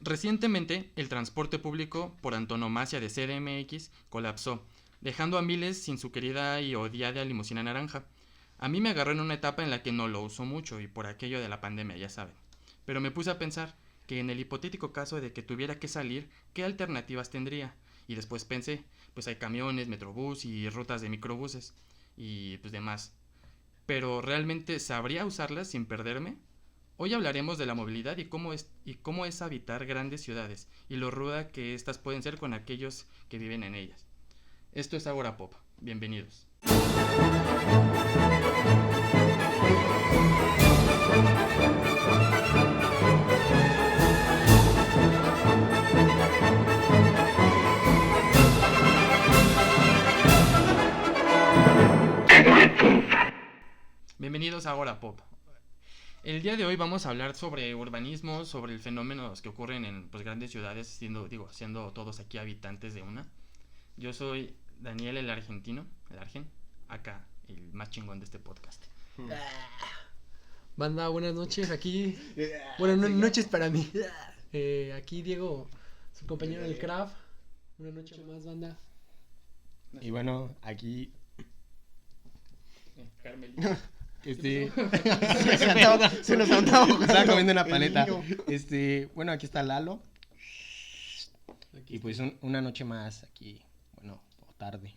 Recientemente, el transporte público por antonomasia de CDMX colapsó, dejando a miles sin su querida y odiada limusina naranja. A mí me agarró en una etapa en la que no lo uso mucho y por aquello de la pandemia, ya saben. Pero me puse a pensar que en el hipotético caso de que tuviera que salir, ¿qué alternativas tendría? Y después pensé, pues hay camiones, metrobús y rutas de microbuses y pues demás. Pero ¿realmente sabría usarlas sin perderme? Hoy hablaremos de la movilidad y cómo es habitar grandes ciudades y lo ruda que éstas pueden ser con aquellos que viven en ellas. Esto es Agora Pop. Bienvenidos. Bienvenidos a Agora Pop. El día de hoy vamos a hablar sobre urbanismo, sobre el fenómenos que ocurren en pues, grandes ciudades, siendo todos aquí habitantes de una. Yo soy Daniel el argentino, el argen, acá, el más chingón de este podcast. Banda, buenas noches, aquí, buenas noches para mí. Aquí Diego, su compañero del craft. Una noche más, banda. Y bueno, aquí Carmel. se nos estaba comiendo una paleta. Bueno, aquí está Lalo. Y pues una noche más aquí, bueno, o tarde.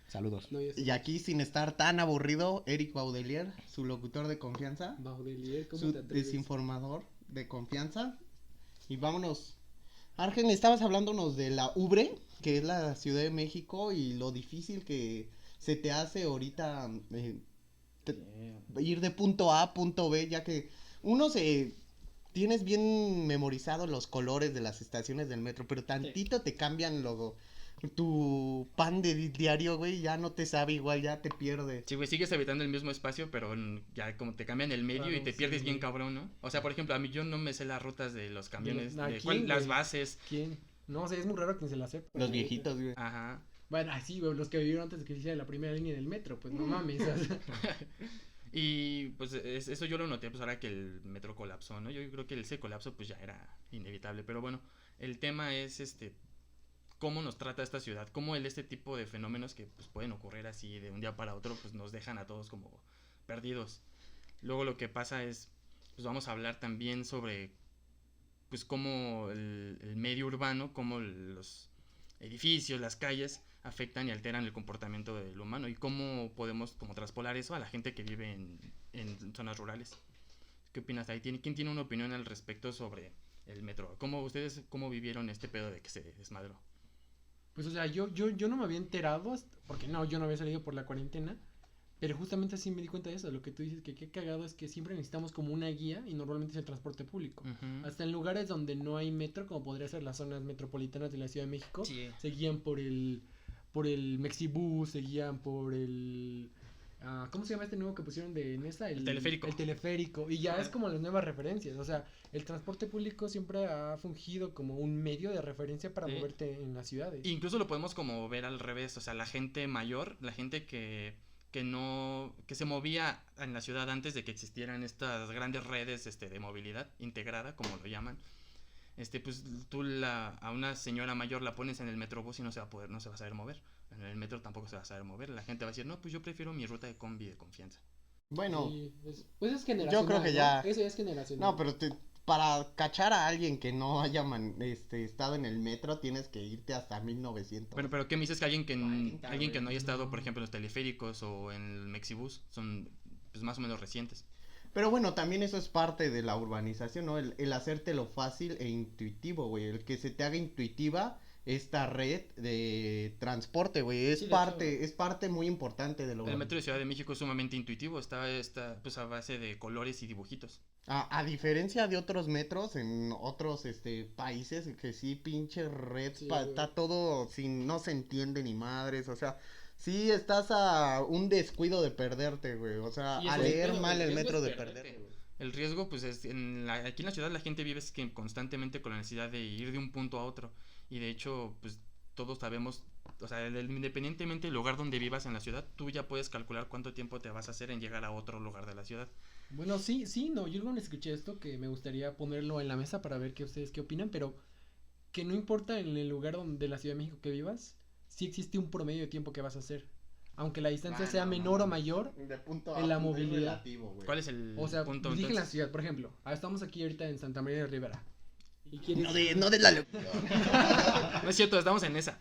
Saludos. No, Y aquí, sin estar tan aburrido, Eric Baudelier, su locutor de confianza, Baudelier, ¿cómo su te atreves? desinformador de confianza. Y vámonos. Argen, estabas hablándonos de la Ubre, que es la Ciudad de México, y lo difícil que se te hace ahorita ir de punto A a punto B, ya que tienes bien memorizado los colores de las estaciones del metro, pero tantito te cambian tu pan de diario, güey, ya no te sabe igual, ya te pierde. Sí, güey, sigues habitando el mismo espacio, pero ya como te cambian el medio Claro, y te sí, pierdes bien güey. cabrón, ¿no? O sea, por ejemplo, a mí yo no me sé las rutas de los camiones, ¿A de quién, las güey? bases. ¿Quién? No, o sea, es muy raro quien se la sepa. Los viejitos, güey. Ajá. Bueno, así, güey, los que vivieron antes de que se hiciera la primera línea del metro, pues no mames. O sea, Y pues eso yo lo noté pues ahora que el metro colapsó, ¿no? Yo creo que ese colapso pues ya era inevitable, pero bueno, el tema es cómo nos trata esta ciudad, cómo este tipo de fenómenos que pues pueden ocurrir así de un día para otro pues nos dejan a todos como perdidos. Luego lo que pasa es pues vamos a hablar también sobre pues cómo el medio urbano, cómo los edificios, las calles afectan y alteran el comportamiento del humano y cómo podemos como traspolar eso a la gente que vive en zonas rurales. ¿Qué opinas ahí? ¿Quién tiene una opinión al respecto sobre el metro? ¿Cómo vivieron este pedo de que se desmadró? pues o sea, yo no me había enterado, porque no, yo no había salido por la cuarentena. Pero justamente así me di cuenta de eso, lo que tú dices, que qué cagado es que siempre necesitamos como una guía y normalmente es el transporte público. Uh-huh. Hasta en lugares donde no hay metro, como podría ser las zonas metropolitanas de la Ciudad de México, Sí. se guían por el Mexibus, se guían por el... ¿cómo se llama este nuevo que pusieron de Nesa? El teleférico. El teleférico, y ya es como las nuevas referencias, o sea, el transporte público siempre ha fungido como un medio de referencia para Sí. moverte en las ciudades. Incluso lo podemos como ver al revés, o sea, la gente mayor, la gente que se movía en la ciudad antes de que existieran estas grandes redes de movilidad integrada, como lo llaman. Pues tú a una señora mayor la pones en el metrobús y no se va a saber mover. En el metro tampoco se va a saber mover. La gente va a decir, no, pues yo prefiero mi ruta de combi de confianza. Bueno, Sí, pues es generacional, yo creo que ¿no? ya... Eso ya es generacional. No, pero para cachar a alguien que no haya estado en el metro, tienes que irte hasta 1900. Bueno, pero ¿qué me dices que alguien que no haya estado, no. por ejemplo, en los teleféricos o en el Mexibus son pues más o menos recientes? Pero bueno, también eso es parte de la urbanización, ¿no? El hacértelo fácil e intuitivo, güey. El que se te haga intuitiva esta red de transporte, güey. Es Sí, de parte muy importante de la El metro urbanización. de Ciudad de México es sumamente intuitivo, está pues a base de colores y dibujitos. A diferencia de otros metros en otros países, que sí, pinche red, Sí, güey. está todo no se entiende ni madres, o sea, sí estás a un descuido de perderte, güey, o sea, Y a eso es leer pedo, mal güey, el el riesgo metro es de perderte, perderte, güey. El riesgo, pues, aquí en la ciudad la gente vive constantemente con la necesidad de ir de un punto a otro. Y de hecho, pues, todos sabemos, o sea, independientemente del lugar donde vivas en la ciudad, tú ya puedes calcular cuánto tiempo te vas a hacer en llegar a otro lugar de la ciudad. Bueno, sí, no, yo no escuché esto que me gustaría ponerlo en la mesa para ver qué ustedes qué opinan, pero que no importa en el lugar de la Ciudad de México que vivas, sí existe un promedio de tiempo que vas a hacer. Aunque la distancia sea menor o mayor, De punto en la punto es movilidad. relativo, güey. ¿Cuál es el o sea, punto dije en la entonces? ciudad, por ejemplo, estamos aquí ahorita en Santa María de Rivera. Y quieres, No de la No es cierto, estamos en esa.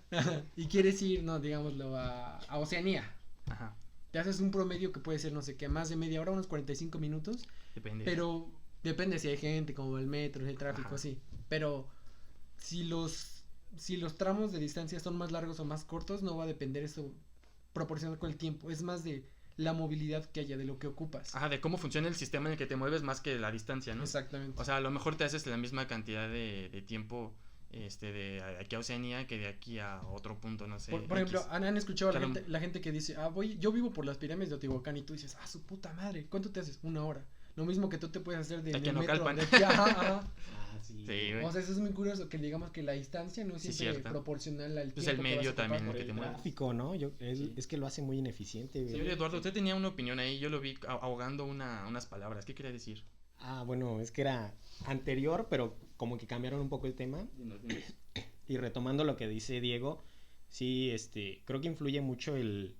y quieres ir, no, digámoslo, a Oceanía. Ajá, Te haces un promedio que puede ser, no sé qué, más de media hora, unos 45 minutos. depende. Pero depende si hay gente, como el metro, si hay tráfico, Ajá. así. Pero si los tramos de distancia son más largos o más cortos, no va a depender eso proporcional con el tiempo. Es más de la movilidad que haya, de lo que ocupas. Ajá, de cómo funciona el sistema en el que te mueves más que la distancia, ¿no? Exactamente. O sea, a lo mejor te haces la misma cantidad de tiempo de aquí a Oceanía que de aquí a otro punto, no sé. Por ejemplo, X. han escuchado a Claro. la gente que dice, yo vivo por las pirámides de Teotihuacán, y tú dices, su puta madre, ¿cuánto te haces? 1 hora. Lo mismo que tú te puedes hacer De aquí del a metro, Naucalpan. de aquí, ajá. Sí. Sí, güey. O sea, eso es muy curioso, que digamos que la distancia no es Sí, siempre cierto. proporcional al Pues tiempo el que vas medio a ocupar. también, Por que el te muevas. tráfico, ¿no? Sí. Es que lo hace muy ineficiente, güey. Señor Eduardo, usted tenía una opinión ahí, yo lo vi ahogando unas palabras. ¿Qué quería decir? Bueno, es que era anterior, pero como que cambiaron un poco el tema. Y retomando lo que dice Diego, sí, creo que influye mucho el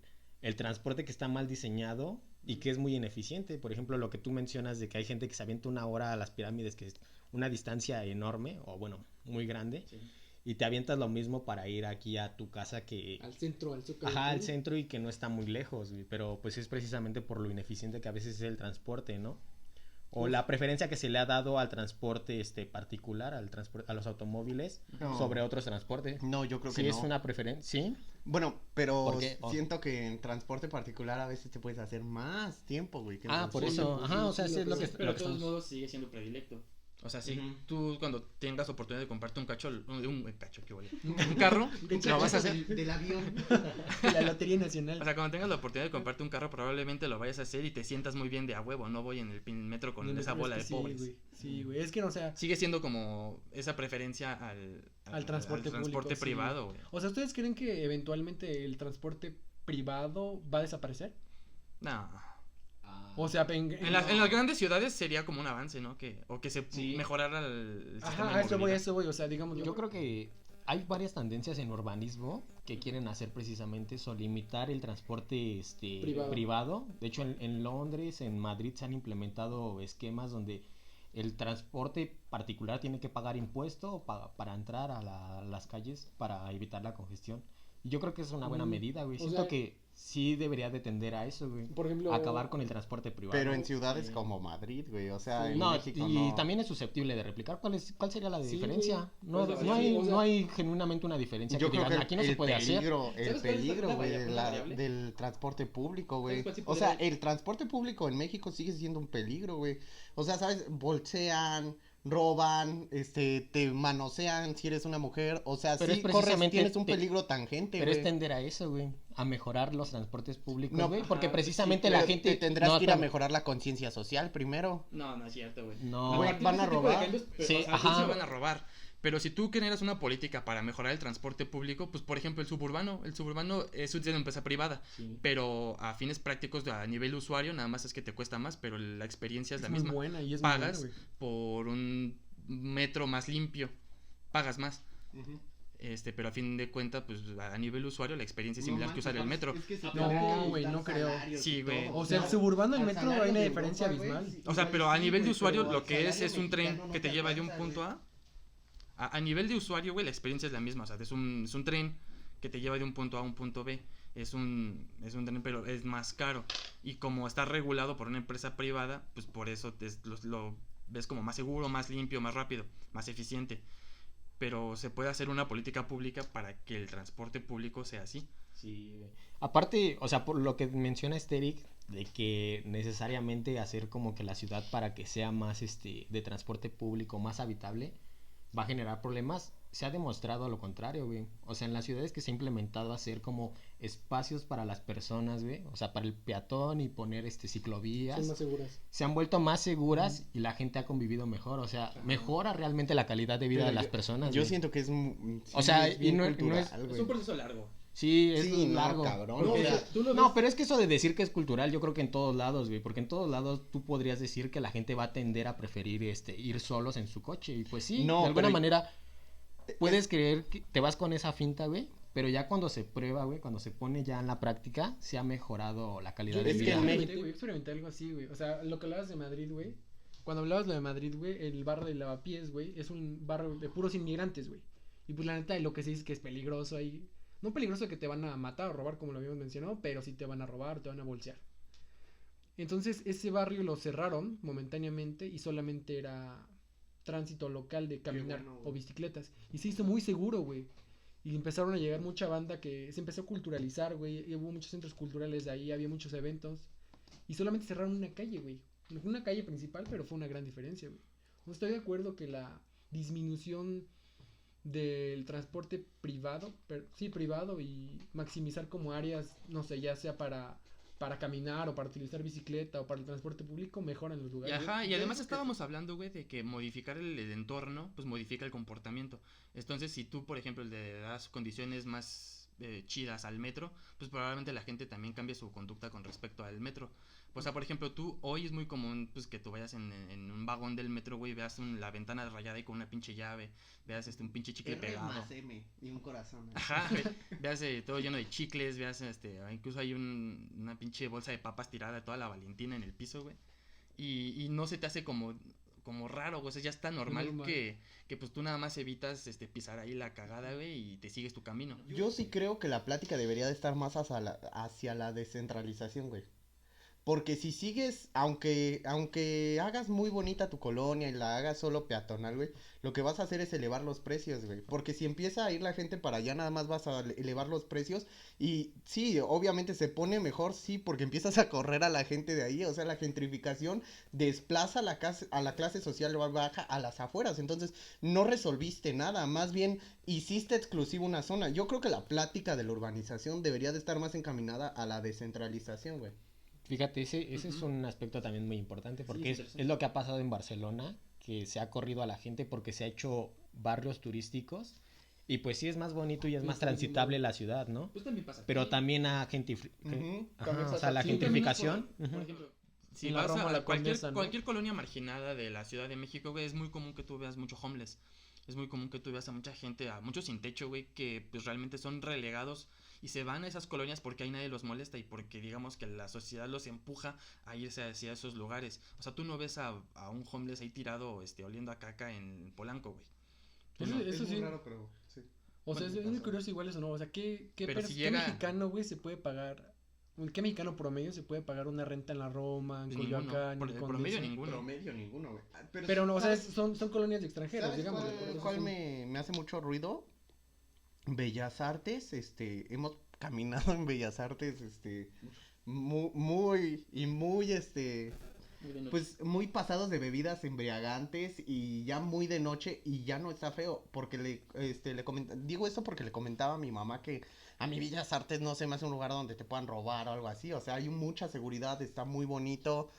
transporte que está mal diseñado y que es muy ineficiente. Por ejemplo, lo que tú mencionas de que hay gente que se avienta 1 hora a las pirámides, que es una distancia enorme, o bueno, muy grande, Sí. y te avientas lo mismo para ir aquí a tu casa que... Al centro, al Zócalo. Ajá, al centro, y que no está muy lejos, güey, pero pues es precisamente por lo ineficiente que a veces es el transporte, ¿no? O la preferencia que se le ha dado al transporte particular, a los automóviles, No. sobre otros transportes. No, yo creo que Sí, no. es una preferencia, ¿sí? Bueno, pero ¿Por qué? siento que en transporte particular a veces te puedes hacer más tiempo, güey. que en Por transporte eso, público. ajá, o sea, sí es lo que... Pero lo de que todos estamos- modos sigue siendo predilecto. O sea, si Ujú. tú cuando tengas oportunidad de comprarte un cacho, ¿qué voy un carro, lo vas a hacer. Del avión. La Lotería Nacional. O sea, cuando tengas la oportunidad de comprarte un carro, probablemente lo vayas a hacer y te sientas muy bien de a huevo. No voy en el metro con No, esa pero bola de es que pobres. Sí, güey. Sí, güey. Es que no, o sea, Sigue siendo como esa preferencia al transporte público, sí. privado, güey. o sea, ¿ustedes creen que eventualmente el transporte privado va a desaparecer? No. O sea, En las grandes ciudades sería como un avance, ¿no? O que se Sí. mejorara el sistema Ajá, de a eso movilidad. voy, o sea, digamos. Yo creo que hay varias tendencias en urbanismo que quieren hacer precisamente eso, limitar el transporte privado. De hecho, en Londres, en Madrid se han implementado esquemas donde el transporte particular tiene que pagar impuesto para entrar a las calles para evitar la congestión. Y yo creo que es una buena medida, güey. o Siento sea, que sí debería de tender a eso, güey. Por ejemplo, Acabar con el transporte privado. Pero en ciudades como Madrid, güey. O sea, Sí. en No, México y no. también es susceptible de replicar. ¿Cuál sería la Sí, diferencia? güey. No, Pues, no, sí, hay, o sea, no hay genuinamente una diferencia Yo que creo digan, que aquí no se puede hacer. peligro, el ¿Sabes cuál es peligro, la güey, variable? del transporte público, güey. ¿Sabes cuál sí O sea, podría- el transporte público en México sigue siendo un peligro, güey. O sea, ¿sabes? Bolsean, roban, te manosean si eres una mujer. O sea, Pero sí es corres, precisamente tienes un peligro tangente, Pero es güey. tender a eso, güey. A mejorar los transportes públicos, No, güey. ajá, Porque sí, precisamente Pero la gente. te tendrás no que ir a tan- mejorar la conciencia social primero. No, no es cierto, güey. No. Güey, partir van de a ese tipo de robar. ejemplos, Sí, o sea, ajá. sí van a robar. Pero si tú generas una política para mejorar el transporte público, pues por ejemplo el suburbano es una empresa privada, Sí. pero a fines prácticos a nivel usuario nada más es que te cuesta más, pero la experiencia es la muy misma. buena y es muy buena, Pagas güey. por un metro más limpio, pagas más. Pero a fin de cuentas, pues a nivel usuario la experiencia es similar que usar el metro. No, güey, no creo. Sí, güey. O sea, el suburbano y el metro hay una diferencia abismal. O sea, pero a nivel de usuario lo que es un tren que te lleva de un punto a nivel de usuario, güey, la experiencia es la misma. O sea, es un tren que te lleva de un punto A a un punto B. Es un tren, pero es más caro. Y como está regulado por una empresa privada, pues por eso lo ves como más seguro, más limpio, más rápido, más eficiente. Pero se puede hacer una política pública para que el transporte público sea así. Sí, güey. Aparte, o sea, por lo que menciona Eric, de que necesariamente hacer como que la ciudad para que sea más de transporte público, más habitable, va a generar problemas. Se ha demostrado lo contrario, güey. O sea, en las ciudades que se ha implementado hacer como espacios para las personas, güey. O sea, para el peatón y poner ciclovías. Son más seguras. Se han vuelto más seguras y la gente ha convivido mejor. O sea, mejora realmente la calidad de vida Pero de las personas. Yo güey. siento que es O sea, es bien y no es- cultural, güey. Es un proceso largo. Sí, es Sí, no, largo. cabrón, No, o o sea, sea, tú lo No, ves- pero es que eso de decir que es cultural, yo creo que en todos lados, güey, porque en todos lados tú podrías decir que la gente va a tender a preferir ir solos en su coche y pues sí, No, de alguna pero- manera puedes creer que te vas con esa finta, güey, pero ya cuando se prueba, güey, cuando se pone ya en la práctica, se ha mejorado la calidad Yo de es que vida. en experimenté, México- güey, experimenté algo así, güey. O sea, lo que hablabas de Madrid, güey. Cuando hablabas lo de Madrid, güey, el barrio de Lavapiés, güey, es un barrio de puros inmigrantes, güey. Y pues la neta, lo que se dice es que es peligroso ahí. No peligroso que te van a matar o robar, como lo habíamos mencionado, pero sí te van a robar, te van a bolsear. Entonces, ese barrio lo cerraron momentáneamente y solamente era tránsito local de caminar bueno, o güey. bicicletas. Y se hizo muy seguro, güey. Y empezaron a llegar mucha banda que se empezó a culturalizar, güey. Y hubo muchos centros culturales de ahí, había muchos eventos. Y solamente cerraron una calle, güey. Una calle principal, pero fue una gran diferencia, güey. No estoy de acuerdo que la disminución del transporte privado, sí, privado y maximizar como áreas, no sé, ya sea para caminar o para utilizar bicicleta o para el transporte público, mejoran los Y lugares. ajá, y yo además digo que estábamos hablando, güey, de que modificar el entorno, pues modifica el comportamiento. Entonces, si tú, por ejemplo, le das condiciones más chidas al metro, pues probablemente la gente también cambie su conducta con respecto al metro. O sea, por ejemplo, tú hoy es muy común pues que tú vayas en un vagón del metro, güey, veas la ventana rayada y con una pinche llave, veas un pinche chicle R pegado. más M y un corazón. Ajá, veas todo lleno de chicles, veas incluso hay una pinche bolsa de papas tirada de toda la Valentina en el piso, güey. Y no se te hace como raro, güey, o sea, ya está normal, Normal. que pues tú nada más evitas pisar ahí la cagada, güey, y te sigues tu camino. Yo sí creo que la plática debería de estar más hacia la descentralización, güey. Porque si sigues, aunque hagas muy bonita tu colonia y la hagas solo peatonal, güey, lo que vas a hacer es elevar los precios, güey. Porque si empieza a ir la gente para allá, nada más vas a elevar los precios. Y sí, obviamente se pone mejor, sí, porque empiezas a correr a la gente de ahí. O sea, la gentrificación desplaza a la clase social baja a las afueras. Entonces, no resolviste nada, más bien hiciste exclusivo una zona. Yo creo que la plática de la urbanización debería de estar más encaminada a la descentralización, güey. Fíjate, ese es un aspecto también muy importante porque es interesante. es lo que ha pasado en Barcelona, que se ha corrido a la gente porque se ha hecho barrios turísticos y pues sí es más bonito y es Y más está transitable bien. la ciudad, ¿no? Pues también pasa. Pero también a Ujú. o sea, la Sí, gentrificación. Por ujú. ejemplo, si En la vas Roma, a la cualquier, Condesa, ¿no? cualquier colonia marginada de la Ciudad de México, güey, es muy común que tú veas mucho homeless. Es muy común que tú veas a mucha gente, a muchos sin techo, güey, que pues realmente son relegados y se van a esas colonias porque ahí nadie los molesta y porque digamos que la sociedad los empuja a irse hacia esos lugares. O sea, tú no ves a un homeless ahí tirado, oliendo a caca en Polanco, güey. Tú Eso- no. eso Es muy sí. raro, pero sí. O sea, Bueno, es muy pasa. curioso igual eso, ¿no? O sea, Pero si ¿qué llega- mexicano, güey, se puede pagar? ¿Qué mexicano promedio se puede pagar una renta en la Roma, en Pues ninguno. Coyoacán, Por en el promedio Condesa? ninguno. Promedio ninguno, güey. Pero no, o sea, ¿sabes- son colonias de extranjeros, ¿Sabes digamos. cuál me hace mucho ruido? Bellas Artes, hemos caminado en Bellas Artes, pues muy pasados de bebidas embriagantes y ya muy de noche y ya no está feo, porque digo esto porque le comentaba a mi mamá que a mi Bellas Artes no se me hace un lugar donde te puedan robar o algo así, o sea, hay mucha seguridad, está muy bonito.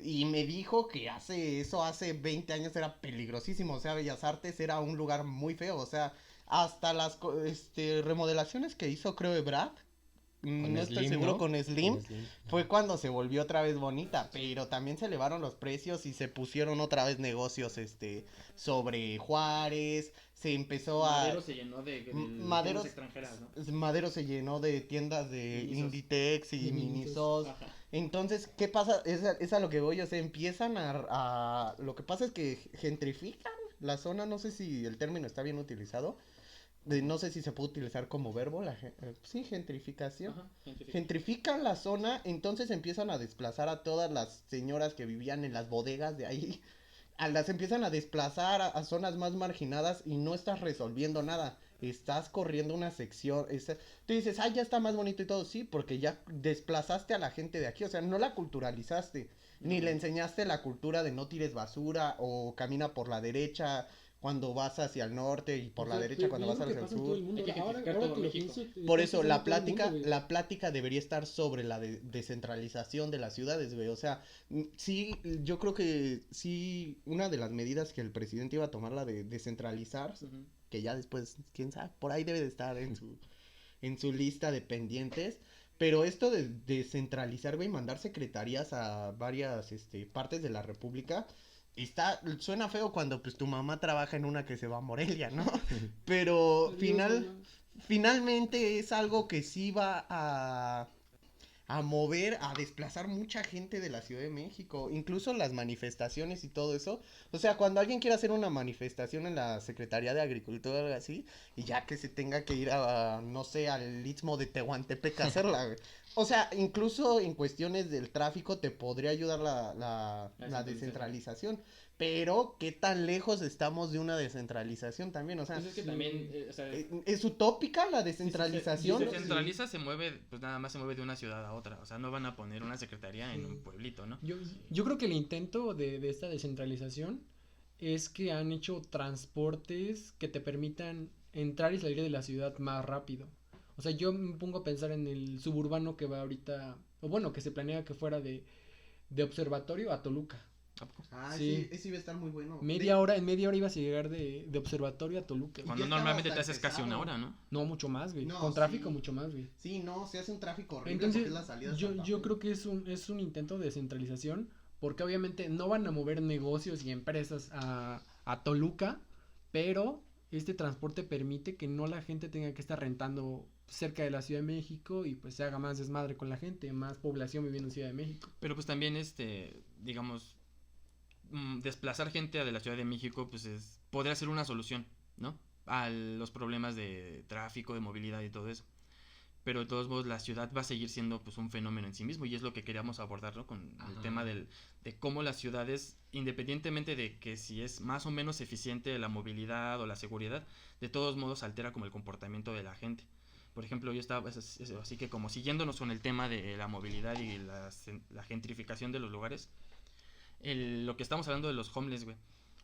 Y me dijo que hace 20 años era peligrosísimo, o sea, Bellas Artes era un lugar muy feo, o sea, hasta las remodelaciones que hizo creo Ebrard, Con no estoy Slim, seguro, ¿no? con Slim, Con Slim. fue cuando se volvió otra vez bonita, pero también se elevaron los precios y se pusieron otra vez negocios, sobre Juárez, se empezó Madero se llenó de Maderos- tiendas extranjeras, ¿no? Madero se llenó de tiendas de Minisos. Inditex y De Minisos. Minisos. Ajá. Entonces, ¿qué pasa? Es a lo que voy, o sea, empiezan lo que pasa es que gentrifican la zona, no sé si el término está bien utilizado, no sé si se puede utilizar como verbo, sí, gentrificación. Ajá, gentrificación. Gentrifican la zona, entonces empiezan a desplazar a todas las señoras que vivían en las bodegas de ahí, las empiezan a desplazar a zonas más marginadas y no estás resolviendo nada. Estás corriendo una sección. Tú dices, ay, ya está más bonito y todo. Sí, porque ya desplazaste a la gente de aquí. O sea, no la culturalizaste. Ni le enseñaste la cultura de no tires basura o camina por la derecha cuando vas hacia el norte y por la derecha cuando vas hacia el sur. Hay que Ahora, gentrificar ahora todo que lo México. pienso, Por está eso la pasando en todo el mundo, güey. plática debería estar sobre la descentralización de las ciudades, güey. O sea, sí, yo creo que sí, una de las medidas que el presidente iba a tomar, la de descentralizar, Ujú. que ya después, quién sabe, por ahí debe de estar en su lista de pendientes. Pero esto de descentralizar, güey, mandar secretarías a varias partes de la República, suena feo cuando pues tu mamá trabaja en una que se va a Morelia, ¿no? Pero finalmente es algo que sí va a mover, a desplazar mucha gente de la Ciudad de México, incluso las manifestaciones y todo eso. O sea, cuando alguien quiera hacer una manifestación en la Secretaría de Agricultura o algo así, y ya que se tenga que ir no sé, al Istmo de Tehuantepec a hacerla, güey. O sea, incluso en cuestiones del tráfico te podría ayudar la descentralización. Pero, ¿qué tan lejos estamos de una descentralización también? O sea, Pues es que también, ¿es utópica la descentralización? Si se centraliza, se mueve, pues nada más se mueve de una ciudad a otra. O sea, no van a poner una secretaría en un pueblito, ¿no? Yo creo que el intento de esta descentralización es que han hecho transportes que te permitan entrar y salir de la ciudad más rápido. O sea, yo me pongo a pensar en el suburbano que va ahorita, o bueno, que se planea que fuera de Observatorio a Toluca. Ah, Sí. ese iba a estar muy bueno. En media hora ibas a llegar de Observatorio a Toluca. Cuando ya normalmente te estaba haces casi una pesado. hora, ¿no? No, mucho más, güey. No, Con tráfico, sí. mucho más, güey. Sí, no, se hace un tráfico horrible Entonces, porque es la salida. yo creo que es un intento de descentralización, porque obviamente no van a mover negocios y empresas a Toluca, pero este transporte permite que no la gente tenga que estar rentando cerca de la Ciudad de México y pues se haga más desmadre con la gente, más población viviendo en Ciudad de México. Pero pues también, digamos, desplazar gente de la Ciudad de México, pues podría ser una solución, ¿no? A los problemas de tráfico, de movilidad y todo eso. Pero de todos modos la ciudad va a seguir siendo pues un fenómeno en sí mismo y es lo que queríamos abordar, ¿no? Con el tema de cómo las ciudades, independientemente de que si es más o menos eficiente la movilidad o la seguridad, de todos modos altera como el comportamiento de la gente. Por ejemplo, yo estaba así que como siguiéndonos con el tema de la movilidad y la gentrificación de los lugares, lo que estamos hablando de los homeless, güey.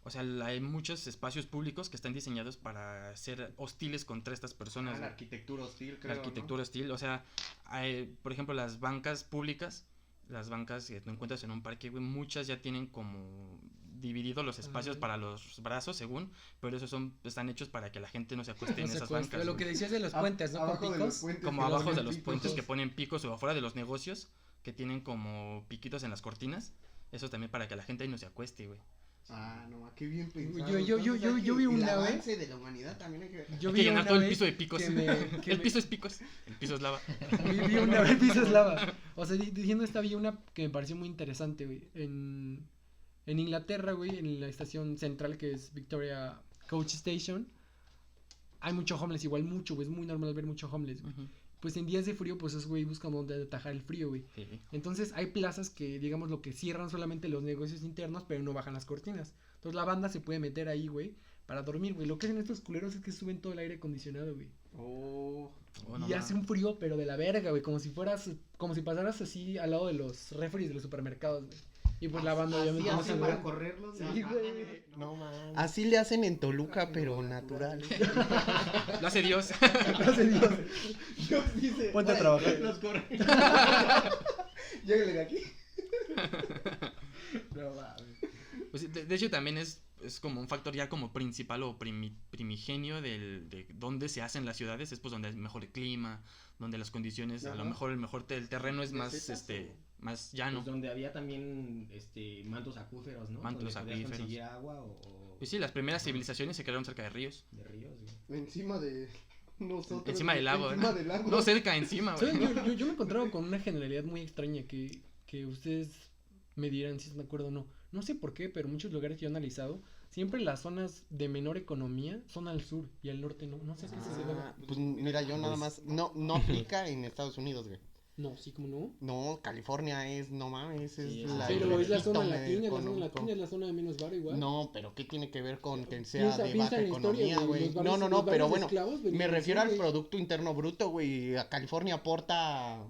O sea, hay muchos espacios públicos que están diseñados para ser hostiles contra estas personas. la güey. arquitectura hostil, creo. La arquitectura hostil, o sea, por ejemplo, las bancas públicas, las bancas que tú encuentras en un parque, güey, muchas ya tienen como dividido los espacios para los brazos, según, pero esos están hechos para que la gente no se acueste en esas bancas. Lo güey. que decías de los puentes, ¿no? Abajo Con de picos. los puentes. Como que abajo los de los picos. puentes que ponen picos o afuera de los negocios que tienen como piquitos en las cortinas, eso también para que la gente ahí no se acueste, güey. Ah, no, qué bien pensado. Yo vi el una vez. avance de la humanidad también hay que... Yo Hay que vi llenar una todo el vez piso de picos. que El piso es picos, el piso es lava. vi una vez piso es lava. O sea, diciendo esta vi una que me pareció muy interesante, güey. En Inglaterra, güey, en la estación central que es Victoria Coach Station, hay mucho homeless, igual mucho, güey. Es muy normal ver mucho homeless, güey. Ujú. Pues en días de frío, pues esos güey buscan donde atajar el frío, güey. Sí. Entonces hay plazas que, digamos, lo que cierran solamente los negocios internos, pero no bajan las cortinas. Entonces la banda se puede meter ahí, güey, para dormir, güey. Lo que hacen estos culeros es que suben todo el aire acondicionado, güey. Oh, no Y hace un frío, pero de la verga, güey. Como si pasaras así al lado de los refres de los supermercados, güey. Y pues la banda obviamente no se hacen ve. para correrlos. Sí, güey. No man. Así le hacen en Toluca, pero natural. Lo hace Dios. Gracias, Dios. Dios dice, Ponte a "Oye, trabajar". Los corre. Lléguele de aquí. No mames. Pues, de hecho también es como un factor ya como principal o primigenio de dónde se hacen las ciudades, es pues donde hay mejor clima, donde las condiciones, a lo Ajá. mejor el terreno es más Mesetas, más llano. Pues donde había también mantos acuíferos, ¿no? Mantos Donde podías acuíferos. conseguir agua o Pues sí, las primeras civilizaciones se crearon cerca de ríos, de ríos, güey. Encima de nosotros. encima del lago, Encima ¿no? del lago. No cerca, encima, güey. ¿Saben? Yo me he encontrado con una generalidad muy extraña que ustedes me dirán si están de acuerdo o no. No sé por qué, pero muchos lugares que yo he analizado, siempre las zonas de menor economía son al sur y al norte no. No sé a qué se debe. Pues mira, yo nada más. No aplica en Estados Unidos, güey. No, sí, como no. No, California es, no mames, Sí, es es la. Pero es la zona epítome latina, es la zona económico. latina, es la zona de menos varo igual. No, pero ¿qué tiene que ver con que sea de Piensa baja en la historia, economía, güey? los barrios- No, los pero barrios de bueno, esclavos venían me del refiero sur, al güey. Producto Interno Bruto, güey. A California aporta.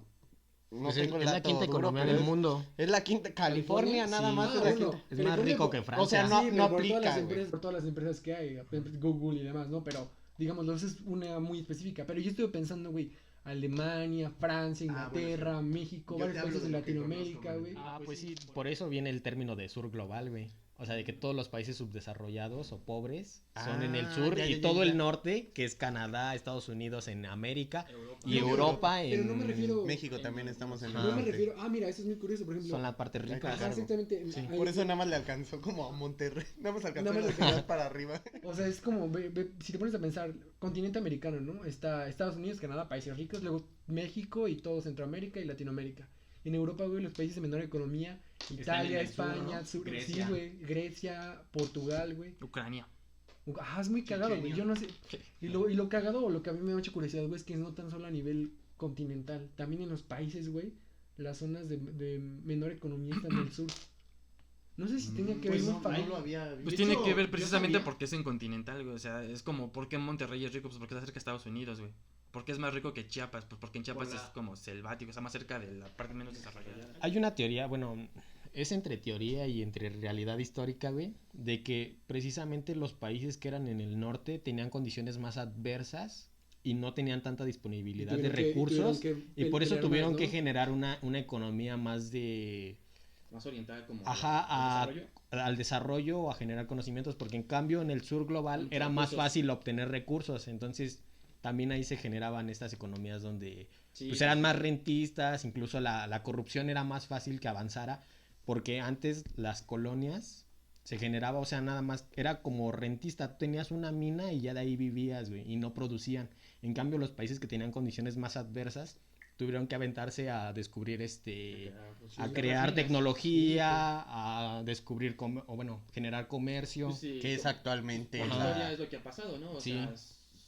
No Pues tengo el es la dato quinta duro, economía pero del es- mundo. Es la quinta. California nada Sí, más es la bueno, quinta. Es más California rico por- que O Francia. sea, no Sí, pero por todas aplica, las güey. empresas, por todas las empresas que hay, Google y demás, ¿no? Pero, digamos, esa es una muy específica. Pero yo estoy pensando, güey, Alemania, Francia, Ah, bueno, Inglaterra, México, Yo varios te hablo países de en lo que Latinoamérica, conozco, güey. Ah, pues sí, por eso viene el término de sur global, güey. O sea, de que todos los países subdesarrollados o pobres son en el Ah, sur ya, y ya, todo ya. el norte, que es Canadá, Estados Unidos en América Europa. y No, Europa pero en... no me refiero- México también estamos en el Ajá. No me norte. refiero, mira, eso es muy curioso, por ejemplo. Son las partes Ajá, ricas. Ajá, exactamente. Sí. Ahí- Por eso nada más le alcanzó como a Monterrey. Nada más alcanzó Nada más la ciudad para arriba. O sea, es como, si te pones a pensar, continente americano, ¿no? Está Estados Unidos, Canadá, países ricos, luego México y todo Centroamérica y Latinoamérica. En Europa, güey, los países de menor economía, Italia, en el sur, España, ¿no? sí, Grecia. güey, Grecia, Portugal, güey. Ucrania. Es muy cagado, güey, Chechenia. yo no sé. Y lo cagado, o lo que a mí me da mucha curiosidad, güey, es que no tan solo a nivel continental, también en los países, güey, las zonas de menor economía están en el sur. No sé si tenga que ver Pues un país. no lo había visto. Pues De tiene hecho, que ver yo precisamente sabía- porque es en continental, güey. O sea, es como, ¿por qué Monterrey es rico? Pues porque está cerca de Estados Unidos, güey. ¿Por qué es más rico que Chiapas? Pues porque en Chiapas Por la- es como selvático, está más cerca de la parte menos desarrollada. Hay una teoría, bueno, es entre teoría y entre realidad histórica, güey, de que precisamente los países que eran en el norte tenían condiciones más adversas y no tenían tanta disponibilidad de Tuvieron que- recursos tuvieron que y por eso pelear tuvieron más, que ¿no? generar una economía más de... Más orientada como al desarrollo o a generar conocimientos, porque en cambio en el sur global Muchos era más recursos. fácil obtener recursos, entonces también ahí se generaban estas economías donde Sí, pues eran más rentistas, incluso la corrupción era más fácil que avanzara, porque antes las colonias se generaba, o sea, nada más, era como rentista, tú tenías una mina y ya de ahí vivías, güey, y no producían. En cambio los países que tenían condiciones más adversas tuvieron que aventarse a descubrir a crear tecnología, a descubrir, o bueno, generar comercio. Pues sí, Que es actualmente la Ajá. historia es lo que ha pasado, ¿no? O Sí. sea,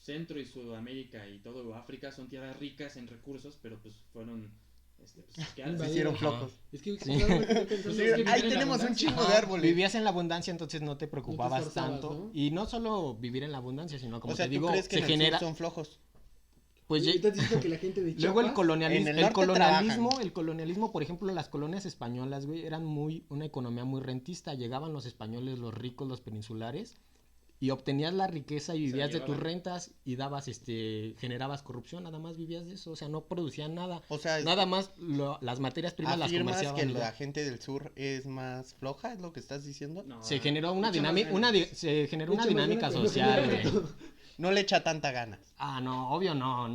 Centro y Sudamérica y todo África son tierras ricas en recursos, pero pues fueron pues, saqueadas. Se hicieron Ajá. flojos. Es que, Sí. claro, me quedé pensando, Sí, es que ahí vivir en Ahí la tenemos un abundancia. chingo de Ajá, árboles. vivías en la abundancia, entonces no te preocupabas esforzabas, tanto. ¿no? Y no solo vivir en la abundancia, sino como O sea, te ¿tú digo, crees que se en el sur genera... son flojos? Pues Oye, ¿estás diciendo que la gente de luego el Chiapas- colonialismo, En el el norte colonialismo, trabajan. el colonialismo, por ejemplo, las colonias españolas, güey, eran una economía muy rentista. Llegaban los españoles, los ricos, los peninsulares, y obtenías la riqueza y vivías de tus llevaban. rentas y dabas, generabas corrupción, nada más vivías de eso, o sea, no producían nada. O sea, Nada más las materias primas las ¿afirmas comerciaban. que y ya. la gente del sur es más floja? ¿Es lo que estás diciendo? No, Se generó una mucho más dinámica, ganas. se generó una Mucho más dinámica ganas, pero social, no güey. genera No le echa tanta ganas. Ah, no, obvio no,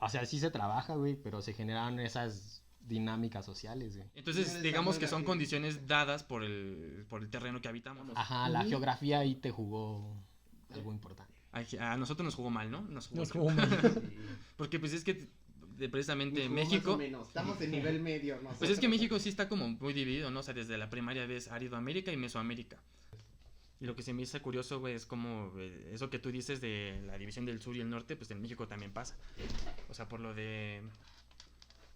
o sea, sí se trabaja, güey, pero se generan esas dinámicas sociales, güey. Entonces, No eres digamos tan que son buena, condiciones dadas por el terreno que habitamos. Ajá, la Ujú. geografía ahí te jugó algo importante. A nosotros nos jugó mal, ¿no? Nos jugó Nos mal. jugó mal. Porque pues es que precisamente México... Estamos en nivel medio. Pues es que México sí está como muy dividido, ¿no? O sea, desde la primaria ves Aridoamérica y Mesoamérica. Y lo que se me hizo curioso, güey, es como eso que tú dices de la división del sur y el norte, pues en México también pasa. O sea, por lo de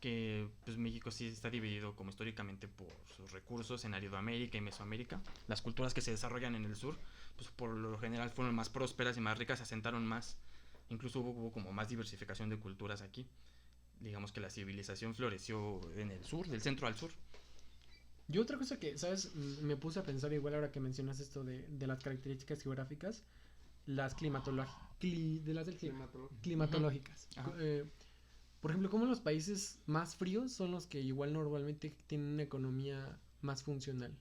que pues México sí está dividido como históricamente por sus recursos en Aridoamérica y Mesoamérica. Las culturas que se desarrollan en el sur, pues por lo general fueron más prósperas y más ricas, se asentaron más. Incluso hubo como más diversificación de culturas aquí. Digamos que la civilización floreció en el sur, del centro al sur. Yo otra cosa que, ¿sabes? Me puse a pensar igual ahora que mencionas esto de las características geográficas, las climatológicas. Ajá. Por ejemplo, como los países más fríos son los que igual normalmente tienen una economía más funcional.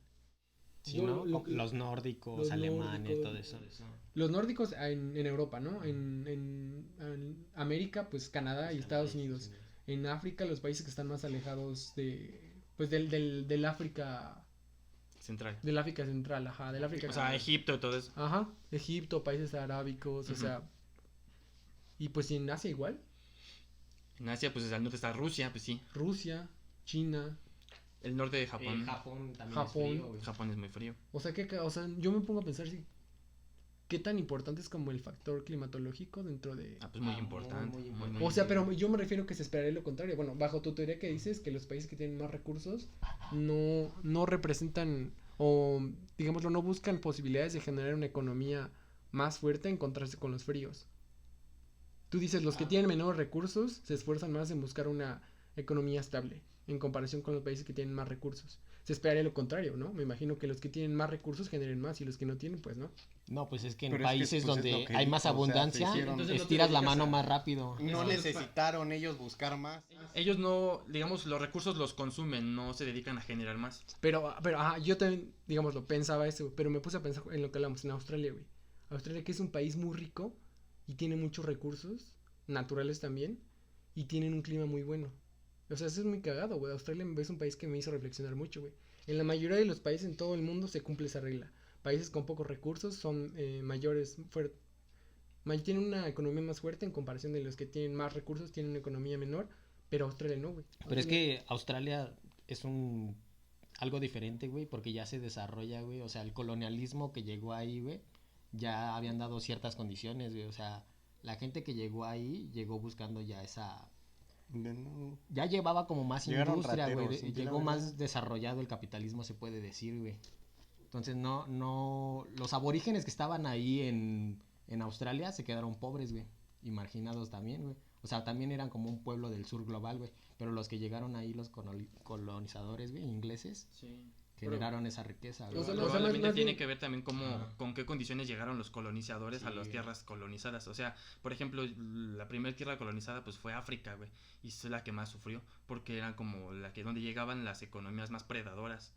Sí, Yo ¿no? lo que- Los nórdicos, los Alemania, nórdicos, todo eso. Los nórdicos en Europa, ¿no? En América, pues Canadá y Estados Unidos. En África, los países que están más alejados pues del África, Central. del África central, ajá, del África. O sea, Egipto y todo eso. Ajá, Egipto, países arábicos, o Ujú. sea. Y pues en Asia igual, En Asia, pues al norte está Rusia, pues sí. Rusia, China. El norte de Japón. Japón también Japón. es frío, güey. Japón es muy frío. O sea, yo me pongo a pensar si qué tan importante es como el factor climatológico dentro de. Ah, pues muy Ah, importante. muy muy, importante. muy O sea, pero importante. yo me refiero que se esperaría lo contrario. Bueno, bajo tu teoría que dices que los países que tienen más recursos no representan o, digámoslo, no buscan posibilidades de generar una economía más fuerte en contraste con los fríos. Tú dices, los que tienen menores recursos se esfuerzan más en buscar una economía estable en comparación con los países que tienen más recursos. se esperaría lo contrario, ¿no? Me imagino que los que tienen más recursos generen más y los que no tienen, pues no. No, pues es que en Pero es que, países pues, es donde lo que hay dijo, más o sea, se abundancia, hicieron- Entonces no te estiras la dedicas mano a- más rápido. No Eso es necesitaron ellos buscar más. Ellos no, digamos, los recursos los consumen, no se dedican a generar más. Pero, ajá, yo también, digamos, lo pensaba eso, pero me puse a pensar en lo que hablamos en Australia, güey. Australia que es un país muy rico y tiene muchos recursos naturales también y tienen un clima muy bueno. O sea, eso es muy cagado, güey. Australia es un país que me hizo reflexionar mucho, güey. En la mayoría de los países en todo el mundo se cumple esa regla. Países con pocos recursos son mayores, tienen una economía más fuerte en comparación de los que tienen más recursos, tienen una economía menor, pero Australia no, güey. Pero es que Australia es algo diferente, güey, porque ya se desarrolla, güey. O sea, el colonialismo que llegó ahí, güey, ya habían dado ciertas condiciones, güey. O sea, la gente que llegó ahí llegó buscando ya esa. No, Ya llevaba como más Llegaron industria, rateros, güey. sí, Llegó la más verdad. desarrollado el capitalismo, se puede decir, güey. Entonces, no. Los aborígenes que estaban ahí en Australia se quedaron pobres, güey. Y marginados también, güey. O sea, también eran como un pueblo del sur global, güey. Pero los que llegaron ahí, los colonizadores, güey, ingleses, Sí. generaron esa riqueza, güey. O sea, Probablemente más tiene bien- que ver también Ajá. con qué condiciones llegaron los colonizadores a Sí, las güey. tierras colonizadas. O sea, por ejemplo, la primera tierra colonizada pues fue África, güey. Y es la que más sufrió, porque era como la que donde llegaban las economías más predadoras.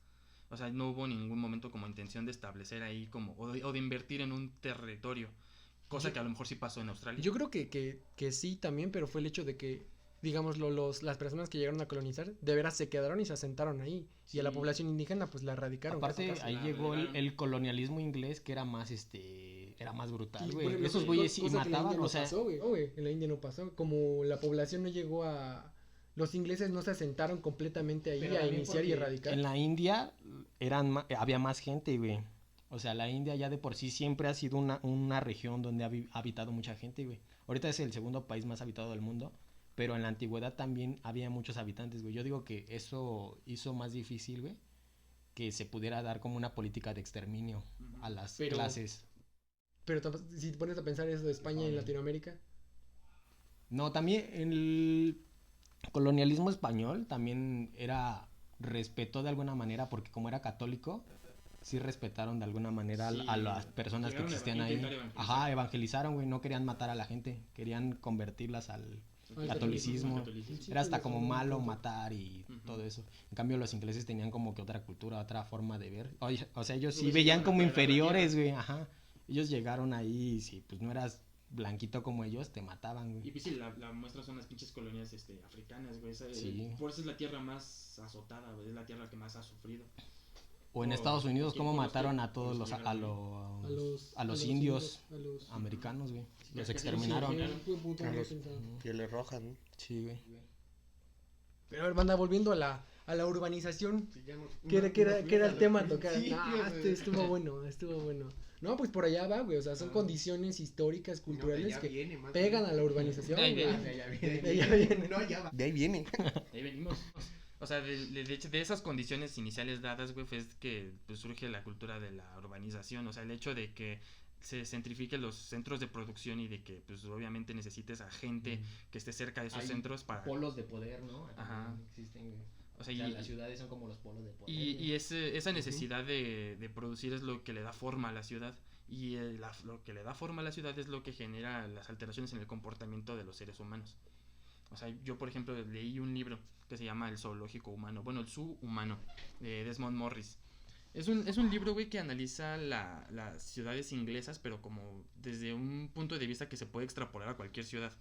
O sea, no hubo ningún momento como intención de establecer ahí como, o de invertir en un territorio. Cosa que a lo mejor sí pasó en Australia. Yo creo que sí también, pero fue el hecho de que, digámoslo, las personas que llegaron a colonizar, de veras se quedaron y se asentaron ahí. Y a la Sí. población indígena, pues la erradicaron. Aparte, casi, casi. ahí la llegó relegaron. el colonialismo inglés que era más, era más brutal, Y, por güey. ejemplo, Esos cosa- güeyes sí cosa que en la mataban, India o no sea, pasó, güey. No, güey, en la India no pasó. Como la población no llegó a... Los ingleses no se asentaron completamente ahí Pero a también iniciar y porque erradicar. en la India había más gente, güey. O sea, la India ya de por sí siempre ha sido una región donde ha habitado mucha gente, güey. Ahorita es el segundo país más habitado del mundo, pero en la antigüedad también había muchos habitantes, güey. Yo digo que eso hizo más difícil, güey, que se pudiera dar como una política de exterminio a las Pero- clases. Pero si te pones a pensar eso de España y en Latinoamérica, No, también el colonialismo español también respetó de alguna manera, porque como era católico, sí respetaron de alguna manera Sí, a las personas que llegaron a existían ahí. intentar evangelizar. Ajá, evangelizaron, güey, no querían matar a la gente, querían convertirlas al Al catolicismo. catolicismo. Sí, Era hasta pues, como un malo punto. matar y Ujú. todo eso. En cambio, los ingleses tenían como que otra cultura, otra forma de ver. O sea, ellos sí Pues, veían iban a como perder la inferiores, tierra. güey, ajá. Ellos llegaron ahí y si pues no eras blanquito como ellos, te mataban, güey. Y pues sí, la muestra son las pinches colonias africanas, güey. Sí. Por eso es la tierra más azotada, güey. Es la tierra que más ha sufrido. O en O- Estados Unidos, o cómo por los mataron que- a todos por los, los que a llegaron los, a los indios a los... americanos, güey. Sí, Los que exterminaron. sí, Buen punto, A no había los- pensado. Pieles rojas, ¿no? Sí, güey. Pero a ver, banda, volviendo a la urbanización, ¿qué era, No, qué era el tema a tocar? Sí, Nah, güey. estuvo bueno, estuvo bueno. No, pues por allá va, güey, o sea, son condiciones históricas, culturales que pegan a la urbanización, Ahí güey. viene. De allá viene. De ahí viene. Ahí venimos. O sea, de hecho, de esas condiciones iniciales dadas, güey, es que pues, surge la cultura de la urbanización. O sea, el hecho de que se centrifiquen los centros de producción y de que, pues, obviamente necesites a gente que esté cerca de esos Hay centros para... Polos de poder, ¿no? Ajá. También existen, güey. O sea, O sea, y, las ciudades son como los polos de poder. y, güey. y esa necesidad de producir es lo que le da forma a la ciudad. Y lo que le da forma a la ciudad es lo que genera las alteraciones en el comportamiento de los seres humanos. O sea, yo, por ejemplo, leí un libro que se llama El zoológico humano. Bueno, el zoo humano, de Desmond Morris. Es un libro, güey, que analiza las ciudades inglesas, pero como desde un punto de vista que se puede extrapolar a cualquier ciudad.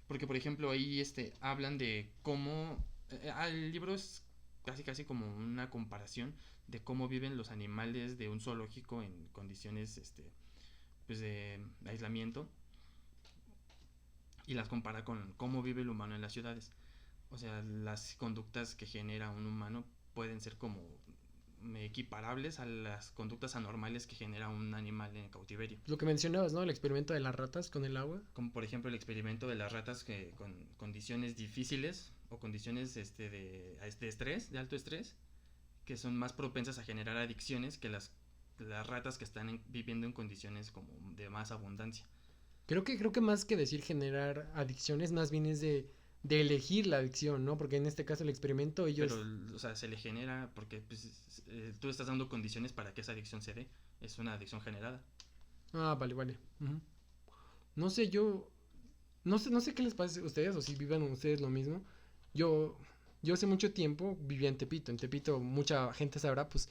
Porque, por ejemplo, ahí hablan de cómo... el libro es casi como una comparación de cómo viven los animales de un zoológico en condiciones pues de aislamiento y las compara con cómo vive el humano en las ciudades. O sea, las conductas que genera un humano pueden ser como equiparables a las conductas anormales que genera un animal en cautiverio. Lo que mencionabas, ¿no? El experimento de las ratas con el agua. Como por ejemplo el experimento de las ratas que con condiciones difíciles o condiciones de estrés, de alto estrés, que son más propensas a generar adicciones que las ratas que están viviendo en condiciones como de más abundancia. Creo que más que decir generar adicciones, más bien es de de elegir la adicción, ¿no? Porque en este caso el experimento ellos... Pero, o sea, se le genera porque pues, tú estás dando condiciones para que esa adicción se dé. Es una adicción generada. Ah, vale, vale. Ujú. No sé, yo... No sé qué les pasa a ustedes o si vivan ustedes lo mismo. Yo, yo hace mucho tiempo vivía en Tepito. En Tepito mucha gente sabrá, pues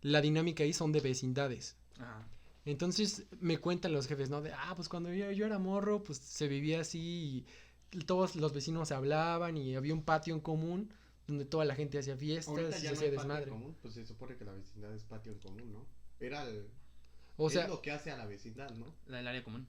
la dinámica ahí son de vecindades. Ajá. Entonces me cuentan los jefes, ¿no? De, pues cuando yo era morro, pues se vivía así y todos los vecinos se hablaban y había un patio en común donde toda la gente hacía fiestas Ahorita y ya se no hacía hay patio en desmadre. común, pues se supone que la vecindad es patio en común, ¿no? O Es sea, lo que hace a la vecindad, ¿no? El área común.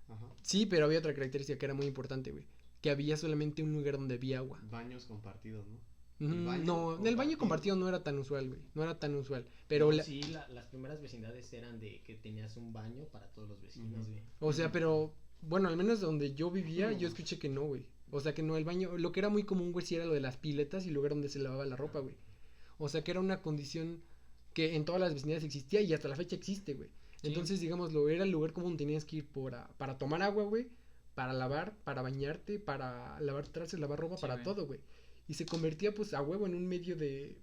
Ajá. sí, pero había otra característica que era muy importante, güey. Que había solamente un lugar donde había agua. Baños compartidos, ¿no? No, el baño compartido no era tan usual, güey. No era tan usual. Pero, No, sí, las primeras vecindades eran de que tenías un baño para todos los vecinos, güey. o sea, pero, bueno, al menos donde yo vivía, yo escuché que no, güey. O sea, que no, el baño, lo que era muy común, güey, sí era lo de las piletas y el lugar donde se lavaba la ropa, güey. O sea, que era una condición que en todas las vecindades existía y hasta la fecha existe, güey. Sí. Entonces, digámoslo, era el lugar común, tenías que ir para tomar agua, güey, para lavar, para bañarte, para lavar trastes, lavar ropa, Sí, para güey. todo, güey. Y se convertía, pues, a huevo en un medio de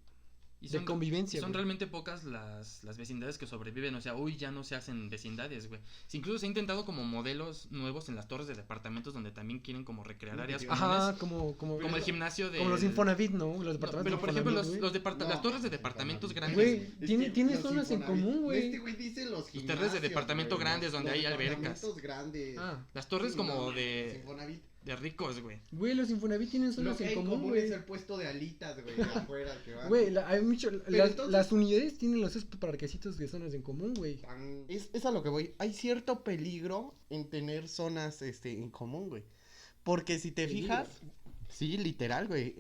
Y de convivencia, son güey. realmente pocas las vecindades que sobreviven. O sea, hoy ya no se hacen vecindades, güey. Incluso se ha intentado como modelos nuevos en las torres de departamentos donde también quieren como recrear áreas comunes. Ajá, como Como el gimnasio de... como los Infonavit, ¿no? Los No, departamentos pero por ejemplo, Infonavit, güey. las torres de departamentos grandes. Güey, tiene zonas en común, güey. Este güey dice los Los terrenos de departamento grandes donde hay albercas. Departamentos grandes. Las torres Sí, como no, de Infonavit. ricos, güey. Güey, los Infonavit tienen Lo zonas que en hay en común, común güey. es el puesto de alitas, güey, de afuera que va. Güey, hay mucho, entonces- las unidades tienen los parquecitos de zonas en común, güey. Es a lo que voy. Hay cierto peligro en tener zonas en común, güey. Porque si te Peligro. fijas, sí, literal, güey.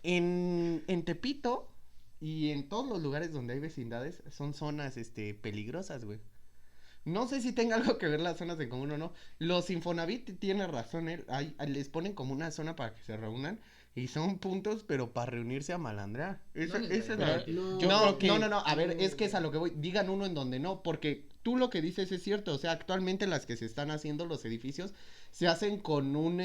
En Tepito y en todos los lugares donde hay vecindades son zonas peligrosas, güey. No sé si tenga algo que ver las zonas en común o no. Los Infonavit tienen razón, les ponen como una zona para que se reúnan y son puntos, pero para reunirse a malandrear. Esa es la... No, Yo No, creo que- no, a ver, es que es a lo que voy. Digan uno en donde no, porque tú lo que dices es cierto. O sea, actualmente las que se están haciendo los edificios se hacen con un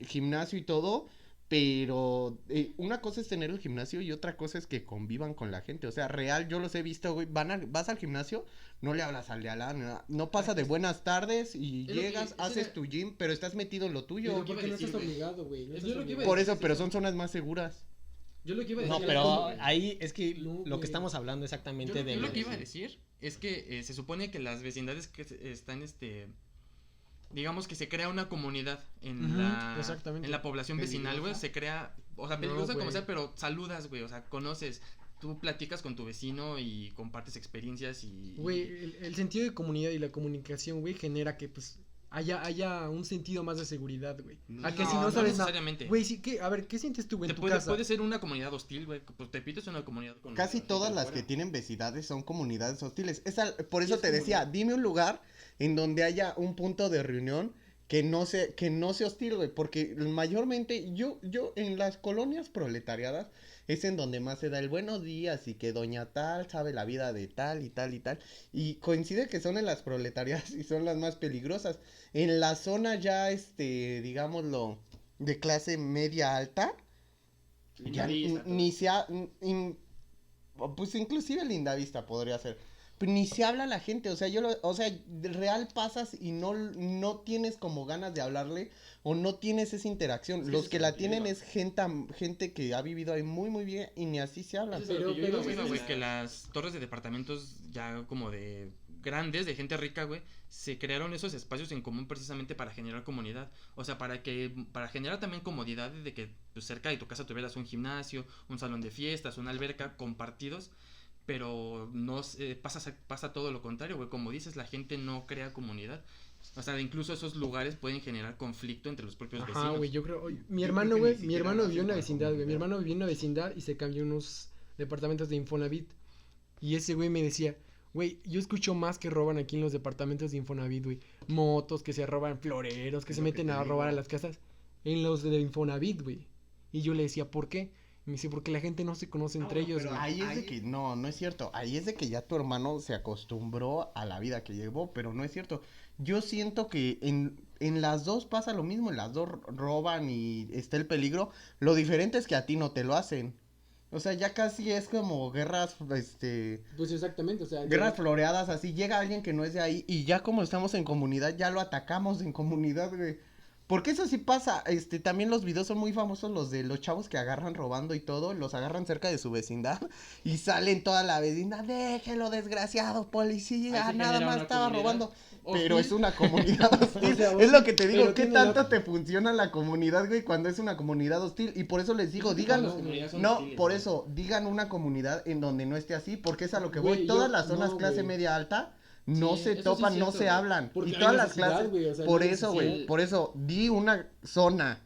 gimnasio y todo. Pero una cosa es tener el gimnasio y otra cosa es que convivan con la gente. O sea, real, yo los he visto, güey. Vas al gimnasio, no le hablas al de al lado, nada. No pasa de buenas tardes y Es lo que- llegas, ese haces era- tu gym, pero estás metido en lo tuyo. Pero iba a porque no decir, estás güey. obligado, güey. No Es estás lo que iba a obligado. Por decir, eso, pero son zonas más seguras. Yo lo que iba a No, decir... pero güey. ahí es que No, lo güey. que estamos hablando exactamente Yo de lo que iba a decir es que se supone que las vecindades que están, digamos que se crea una comunidad en Ujú, la exactamente. en la población vecinal, güey, ¿Peligrosa? se crea, o sea, No, peligrosa como güey. sea, pero saludas, güey, o sea, conoces, tú platicas con tu vecino y compartes experiencias y Güey, el sentido de comunidad y la comunicación, güey, genera que, pues, haya un sentido más de seguridad, güey. A que si no sabes nada. necesariamente. Güey, sí, a ver, ¿qué sientes tú, güey, en tu casa? Puede ser una comunidad hostil, güey, pues Tepito es una comunidad con Casi gente todas de las que fuera. tienen vecindades son comunidades hostiles. Por eso es te como decía, de- dime un lugar en donde haya un punto de reunión que no sea hostil, güey. Porque mayormente yo en las colonias proletariadas es en donde más se da el buenos días y que doña tal sabe la vida de tal y tal y tal. Y coincide que son en las proletariadas y son las más peligrosas. En la zona ya, digámoslo, de clase media alta, ya ni se ha... Pues inclusive Lindavista podría ser. Pero ni se habla a la gente, o sea, real pasas y no tienes como ganas de hablarle o no tienes esa interacción. Es que Los ese que es la el tienen peligro. es gente que ha vivido ahí muy muy bien y ni así se hablan. Eso es a lo que yo Pero iba, ese güey, es que las torres de departamentos ya como de grandes, de gente rica, güey, se crearon esos espacios en común precisamente para generar comunidad. O sea, para generar también comodidad de que pues, cerca de tu casa tuvieras un gimnasio, un salón de fiestas, una alberca compartidos. Pero no pasa todo lo contrario, güey. Como dices, la gente no crea comunidad. O sea, incluso esos lugares pueden generar conflicto entre los propios Ajá, vecinos. güey, yo creo, oye, mi Yo hermano, creo que güey, ni mi siquiera hermano lo vivió en una hacen por vecindad, güey, mi comunidad. hermano vivió en una vecindad y se cambió unos departamentos de Infonavit. Y ese güey me decía, güey, yo escucho más que roban aquí en los departamentos de Infonavit, güey. Motos, que se roban floreros, que Es se lo que meten te a robar a digo. las casas. En los de Infonavit, güey. Y yo le decía, ¿por qué? Me dice, porque la gente no se conoce entre ellos, Pero güey. ahí es de que, no es cierto. Ahí es de que ya tu hermano se acostumbró a la vida que llevó, pero no es cierto. Yo siento que en las dos pasa lo mismo, en las dos roban y está el peligro. Lo diferente es que a ti no te lo hacen. O sea, ya casi es como guerras, Pues exactamente, o sea. guerras floreadas, así. Llega alguien que no es de ahí y ya como estamos en comunidad, ya lo atacamos en comunidad, güey. Porque eso sí pasa, también los videos son muy famosos, los de los chavos que agarran robando y todo, los agarran cerca de su vecindad y salen toda la vecindad, déjelo desgraciado policía, Ahí se nada genera más una estaba comunidad robando. hostil. Pero es una comunidad hostil, O sea, es lo que te digo, pero ¿qué tiene tanto la- te funciona la comunidad, güey, cuando es una comunidad hostil? Y por eso les digo, digan, Las comunidades son no, hostiles, por güey. eso, digan una comunidad en donde no esté así, porque es a lo que Güey, voy, todas yo- las zonas no, clase güey. media alta no Sí, se eso sí topan, es no cierto, se güey. hablan, Porque y hay todas las necesidad, clases, güey, o sea, por hay eso, necesidad. güey, por eso, di una zona,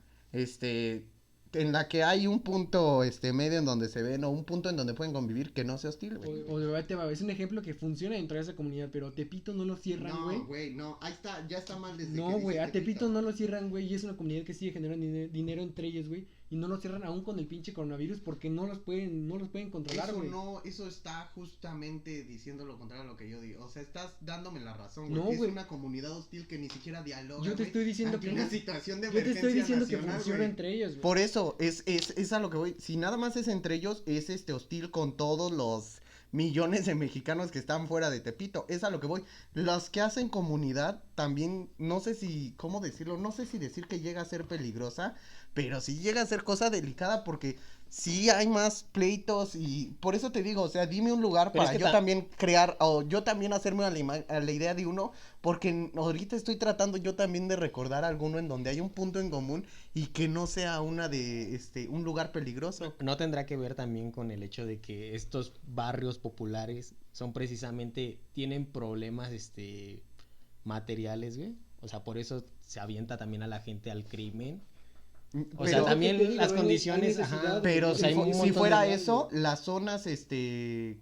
en la que hay un punto, medio en donde se ven, o un punto en donde pueden convivir que no sea hostil, güey. O de verdad te va, es un ejemplo que funciona dentro de esa comunidad, pero Tepito no lo cierran, güey. no, ahí está, ya está mal No, güey, a Tepito no lo cierran, güey, y es una comunidad que sigue generando dinero entre ellos, güey, y no lo cierran aún con el pinche coronavirus porque no los pueden controlar, güey. Eso está justamente diciendo lo contrario a lo que yo digo. O sea, estás dándome la razón, güey. No, Es güey. una comunidad hostil que ni siquiera dialoga. Yo te güey, estoy diciendo ante que una no. situación de Yo te estoy emergencia diciendo que nacional, funciona güey. entre ellos, güey. Por eso, es a lo que voy. Si nada más es entre ellos, es hostil con todos los millones de mexicanos que están fuera de Tepito. Es a lo que voy. Los que hacen comunidad también, no sé si, ¿cómo decirlo? No sé si decir que llega a ser peligrosa, pero sí llega a ser cosa delicada porque sí hay más pleitos y por eso te digo, o sea, dime un lugar Pero es para que yo también crear o yo también hacerme a la idea de uno, porque ahorita estoy tratando yo también de recordar alguno en donde hay un punto en común y que no sea un lugar peligroso. No tendrá que ver también con el hecho de que estos barrios populares son precisamente, tienen problemas, materiales, güey. O sea, por eso se avienta también a la gente al crimen. O sea, Pero- también ¿qué te digo? las Hay condiciones, necesidad, ajá. güey. Pero O sea, hay un si montón fuera de- eso, las zonas que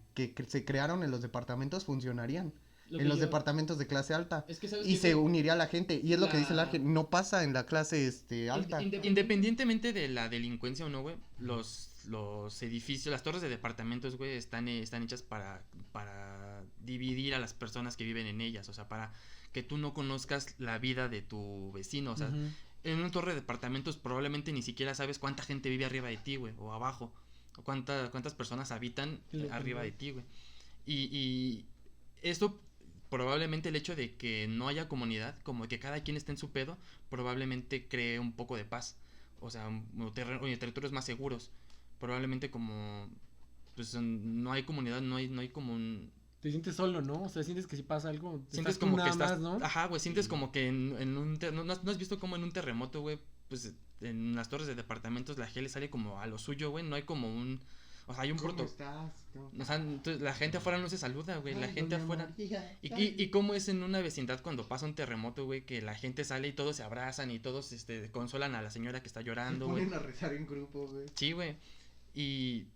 se crearon en los departamentos funcionarían. Lo En que los yo- departamentos de clase alta. Es que sabes Y qué, se güey? uniría la gente. Y es lo que dice el La- Ángel. No pasa en la clase alta. Independientemente de la delincuencia o no, güey, los edificios, las torres de departamentos, güey, están hechas para dividir a las personas que viven en ellas, o sea, para que tú no conozcas la vida de tu vecino, o sea, Ujú. en una torre de departamentos probablemente ni siquiera sabes cuánta gente vive arriba de ti, güey, o abajo, o cuántas personas habitan arriba de ti, güey. Y esto probablemente el hecho de que no haya comunidad, como que cada quien esté en su pedo, probablemente cree un poco de paz. O sea, territorios más seguros. Probablemente como pues no hay comunidad, no hay como un... Te sientes solo, ¿no? O sea, sientes que si pasa algo, Sientes estás tú como que nada estás... más, ¿no? Ajá, güey, sientes como que en un... ¿No has visto como en un terremoto, güey? Pues en las torres de departamentos la gente sale como a lo suyo, güey. No hay como un... O sea, hay un ¿Cómo proto... estás? O sea, entonces, la gente afuera no se saluda, güey. La Ay, gente doña afuera... María, ¿Y cómo es en una vecindad cuando pasa un terremoto, güey? Que la gente sale y todos se abrazan y todos consolan a la señora que está se llorando, güey. ponen a rezar en grupo, güey. Sí, güey. Y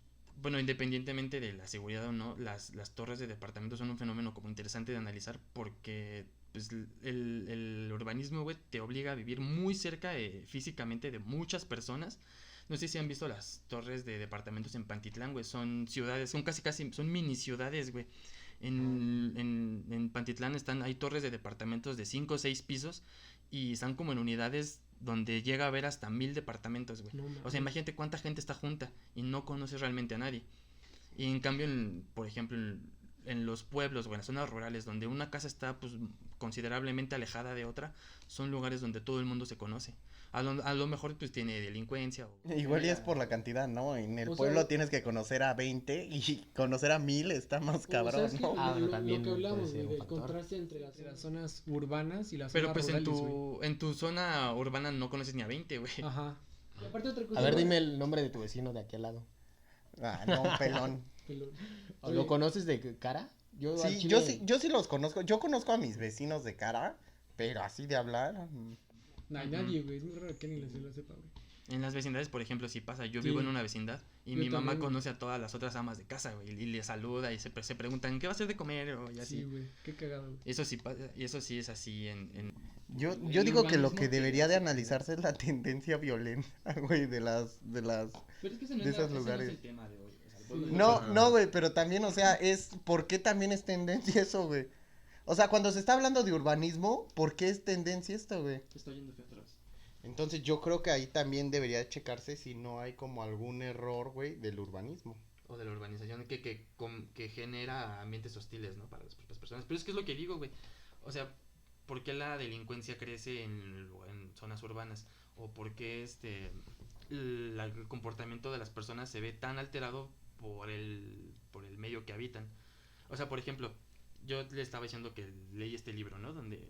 bueno, independientemente de la seguridad o no, las torres de departamentos son un fenómeno como interesante de analizar porque pues, el urbanismo, güey, te obliga a vivir muy cerca físicamente de muchas personas. No sé si han visto las torres de departamentos en Pantitlán, güey. Son ciudades, son casi, son mini ciudades, güey. En Pantitlán hay torres de departamentos de 5 o 6 pisos y están como en unidades donde llega a haber hasta 1000 departamentos, güey. No, O sea, mames. imagínate cuánta gente está junta y no conoces realmente a nadie. Y en cambio, por ejemplo, en los pueblos o en las zonas rurales donde una casa está pues considerablemente alejada de otra, son lugares donde todo el mundo se conoce. A lo mejor pues tiene delincuencia. Igual y es por la cantidad, ¿no? En el O sea, pueblo tienes que conocer a 20 y conocer a 1000 está más cabrón, ¿Sabes qué? ¿no? Ah, Lo también que hablamos, puede ser güey, un del factor. contraste entre las zonas urbanas y las Pero zonas pues rurales, güey. en tu zona urbana no conoces ni a 20, güey. Ajá. Y aparte otra cosa, A ver, güey, dime el nombre de tu vecino de aquí al lado. Ah, no, pelón. pelón. ¿O ¿Lo Oye, conoces de cara? Yo al Sí, chile- yo sí los conozco. Yo conozco a mis vecinos de cara, pero así de hablar. No hay nadie, güey. Es muy raro que alguien se lo sepa, güey. En las vecindades, por ejemplo, si pasa, yo Sí. vivo en una vecindad y Yo mi mamá también. conoce a todas las otras amas de casa, güey, y le saluda y se preguntan, ¿qué va a hacer de comer? O y así. Sí, güey, qué cagado, güey. Eso sí pasa, y eso sí es así Yo el digo que lo urbanismo que debería de se- analizarse es la tendencia violenta, güey, de las... Pero es que de esos lugares. tema de hoy. O sea, Sí. volvemos No, a- no, güey, pero también, o sea, ¿por qué también es tendencia eso, güey? O sea, cuando se está hablando de urbanismo, ¿por qué es tendencia esto, güey? Te estoy yendo feo otra vez. Entonces yo creo que ahí también debería checarse si no hay como algún error, güey, del urbanismo. O de la urbanización que genera ambientes hostiles, ¿no? Para las propias personas. Pero es que es lo que digo, güey. O sea, ¿por qué la delincuencia crece en zonas urbanas? ¿O por qué el comportamiento de las personas se ve tan alterado por el medio que habitan? O sea, por ejemplo, yo le estaba diciendo que leí este libro, ¿no? Donde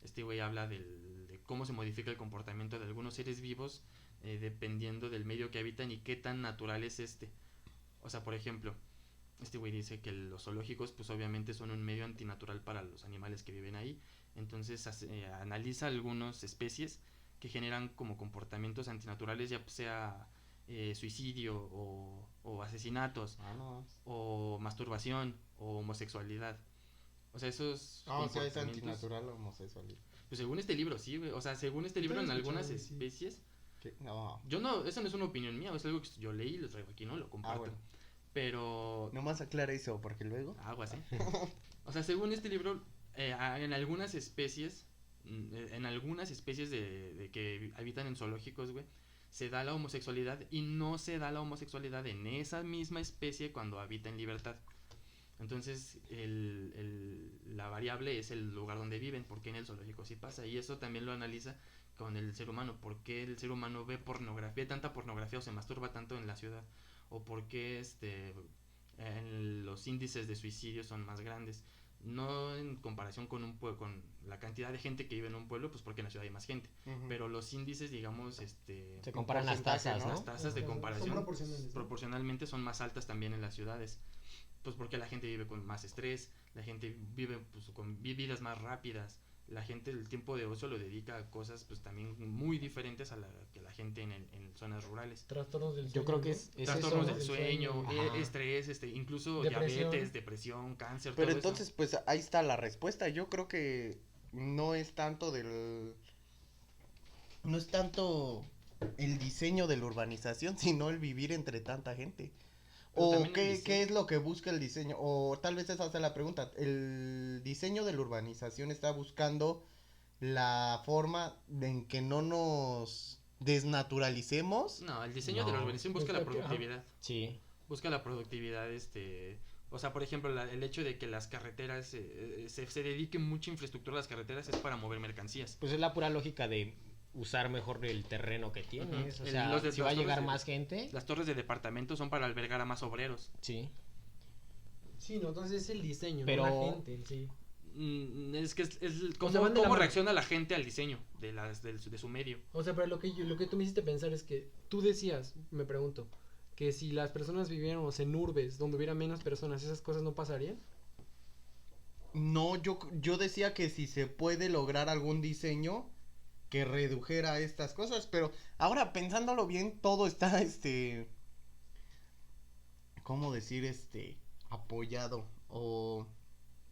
este güey habla de cómo se modifica el comportamiento de algunos seres vivos dependiendo del medio que habitan y qué tan natural es este. O sea, por ejemplo, este güey dice que los zoológicos pues obviamente son un medio antinatural para los animales que viven ahí. Entonces analiza algunas especies que generan como comportamientos antinaturales, ya sea suicidio o asesinatos o masturbación o homosexualidad. O sea, esos Ah, o sea, es comportamientos, antinatural la homosexualidad. pues según este libro, sí, güey. O sea, según este libro, en Estaba algunas escuchando, sí. especies, No, yo no, eso no es una opinión mía, es algo que yo leí y lo traigo aquí, ¿no? Lo comparto. bueno. Pero Nomás aclara eso, porque luego... aguas, ¿eh? O sea, según este libro, en algunas especies, de que habitan en zoológicos, güey, se da la homosexualidad y no se da la homosexualidad en esa misma especie cuando habita en libertad. Entonces, la variable es el lugar donde viven, porque en el zoológico sí pasa. Y eso también lo analiza con el ser humano. ¿Por qué el ser humano ve tanta pornografía o se masturba tanto en la ciudad? ¿O por qué los índices de suicidio son más grandes? No en comparación con con la cantidad de gente que vive en un pueblo, pues porque en la ciudad hay más gente. Ujú. Pero los índices, digamos, Se comparan las porcentaje, tasas, ¿no? ¿no? las tasas de Son comparación proporcionales, ¿no? proporcionalmente son más altas también en las ciudades. Pues porque la gente vive con más estrés, la gente vive pues, con vidas más rápidas, la gente el tiempo de ocio lo dedica a cosas pues también muy diferentes a la que la gente en zonas rurales. Trastornos del sueño. Yo creo que ¿no? es Trastornos eso. del sueño, Ajá. estrés, incluso Depresión. diabetes, depresión, cáncer, Pero todo eso. entonces, pues ahí está la respuesta. Yo creo que no es tanto no es tanto el diseño de la urbanización, sino el vivir entre tanta gente. Pero O también el qué diseño. es lo que busca el diseño. O tal vez esa sea la pregunta. El diseño de la urbanización está buscando la forma en que no nos desnaturalicemos. No, el diseño de la No. urbanización busca la Busca que- ajá. productividad. Sí. Busca la productividad, o sea, por ejemplo, el hecho de que las carreteras, se dedique mucha infraestructura a las carreteras es para mover mercancías. Pues es la pura lógica de usar mejor el terreno que tienes. Ujú. O sea, Los de- si va a las llegar torres de- más gente, Las torres de departamento son para albergar a más obreros. sí. Sí, no, entonces es el diseño, Pero- no la gente en sí. Es que es O sea, van de la cómo mano. reacciona la gente al diseño de su medio. O sea, pero lo que tú me hiciste pensar es que tú decías, me pregunto, que si las personas viviéramos en urbes donde hubiera menos personas, ¿esas cosas no pasarían? No, yo decía que si se puede lograr algún diseño que redujera estas cosas, pero ahora pensándolo bien, todo está, ¿cómo decir, apoyado? O,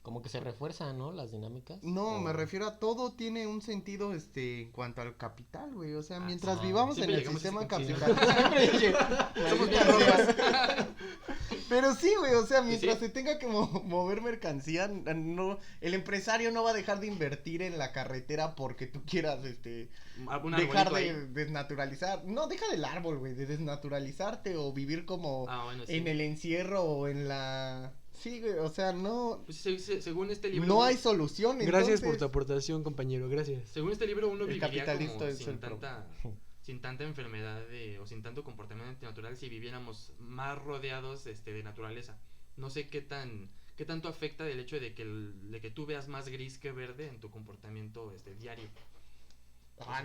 Como que se refuerzan, ¿no? Las dinámicas. no, O- me refiero a todo tiene un sentido, en cuanto al capital, güey, o sea, mientras sí. vivamos en Siempre el llegamos a ese sistema concepto. capital, siempre Somos bien pero sí, güey, o sea, Sí, mientras sí. se tenga que mover mercancía, no, el empresario no va a dejar de invertir en la carretera porque tú quieras, Un dejar arbolito de ahí. desnaturalizar, no, deja del árbol, güey, de desnaturalizarte o vivir como Bueno, sí. en el encierro o en la... Sí, güey, o sea, no, Pues, según este libro. no hay solución, Gracias por tu entonces... aportación, compañero, gracias. Según este libro, uno El viviría capitalista como es el sin tanta enfermedad o sin tanto comportamiento antinatural si viviéramos más rodeados de naturaleza. No sé qué tanto afecta el hecho de que tú veas más gris que verde en tu comportamiento diario.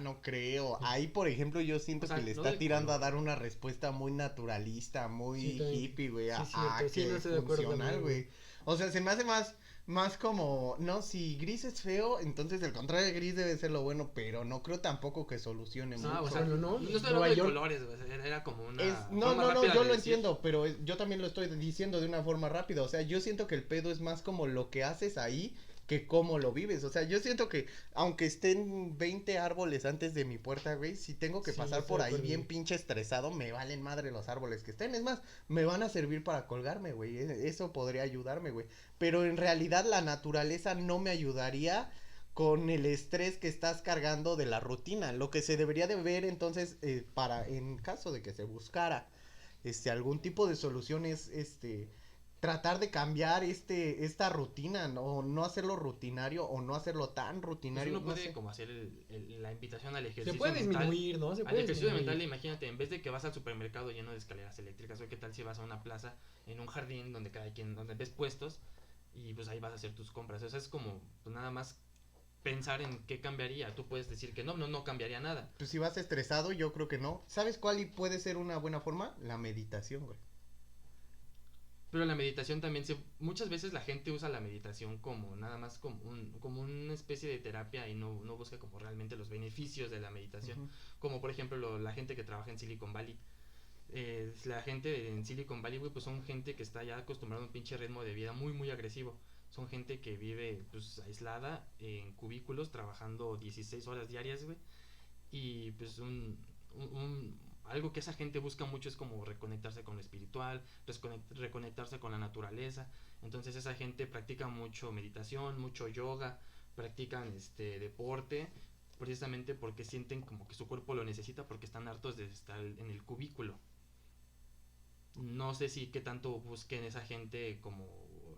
No creo. Ahí, por ejemplo, yo siento O sea, que le no está de tirando a color. dar una respuesta muy naturalista, muy Sí, también. hippie, güey, Sí, cierto. Sí, que no estoy de acuerdo funcional, también, güey. O sea, se me hace más más como, no, si gris es feo, entonces el contrario de gris debe ser lo bueno, pero no creo tampoco que solucione mucho. O sea, Bueno, no estoy Nueva hablando de York- colores, güey, era como una No, forma no, no, rápida yo de lo decir. entiendo, pero yo también lo estoy diciendo de una forma rápida, o sea, yo siento que el pedo es más como lo que haces ahí que cómo lo vives, o sea, yo siento que aunque estén 20 árboles antes de mi puerta, güey, si tengo que Sí, pasar estoy por de ahí acuerdo, bien güey. pinche estresado, me valen madre los árboles que estén, es más, me van a servir para colgarme, güey, eso podría ayudarme, güey, pero en realidad la naturaleza no me ayudaría con el estrés que estás cargando de la rutina. Lo que se debería de ver entonces, para en caso de que se buscara algún tipo de solución es tratar de cambiar esta rutina, no hacerlo rutinario o no hacerlo tan Pues rutinario, uno no puede sé. como hacer la invitación al Se ejercicio puede mental. disminuir, ¿no? Se Al puede ejercicio disminuir. mental, imagínate, en vez de que vas al supermercado lleno de escaleras eléctricas, o qué tal si vas a una plaza en un jardín donde cada quien, donde ves puestos y pues ahí vas a hacer tus compras. O sea, es como pues nada más pensar en qué cambiaría. Tú puedes decir que no cambiaría nada. Pues si vas estresado, yo creo que no. ¿Sabes cuál puede ser una buena forma? La meditación, güey. Pero la meditación también muchas veces la gente usa la meditación como nada más como una especie de terapia y no busca como realmente los beneficios de la meditación. Ujú. Como por ejemplo la gente que trabaja en Silicon Valley. La gente en Silicon Valley, güey, pues son gente que está ya acostumbrada a un pinche ritmo de vida muy agresivo. Son gente que vive pues aislada en cubículos trabajando 16 horas diarias, güey. Y pues algo que esa gente busca mucho es como reconectarse con lo espiritual, reconectarse con la naturaleza. Entonces esa gente practica mucho meditación, mucho yoga, practican deporte, precisamente porque sienten como que su cuerpo lo necesita porque están hartos de estar en el cubículo. No sé si qué tanto busquen esa gente como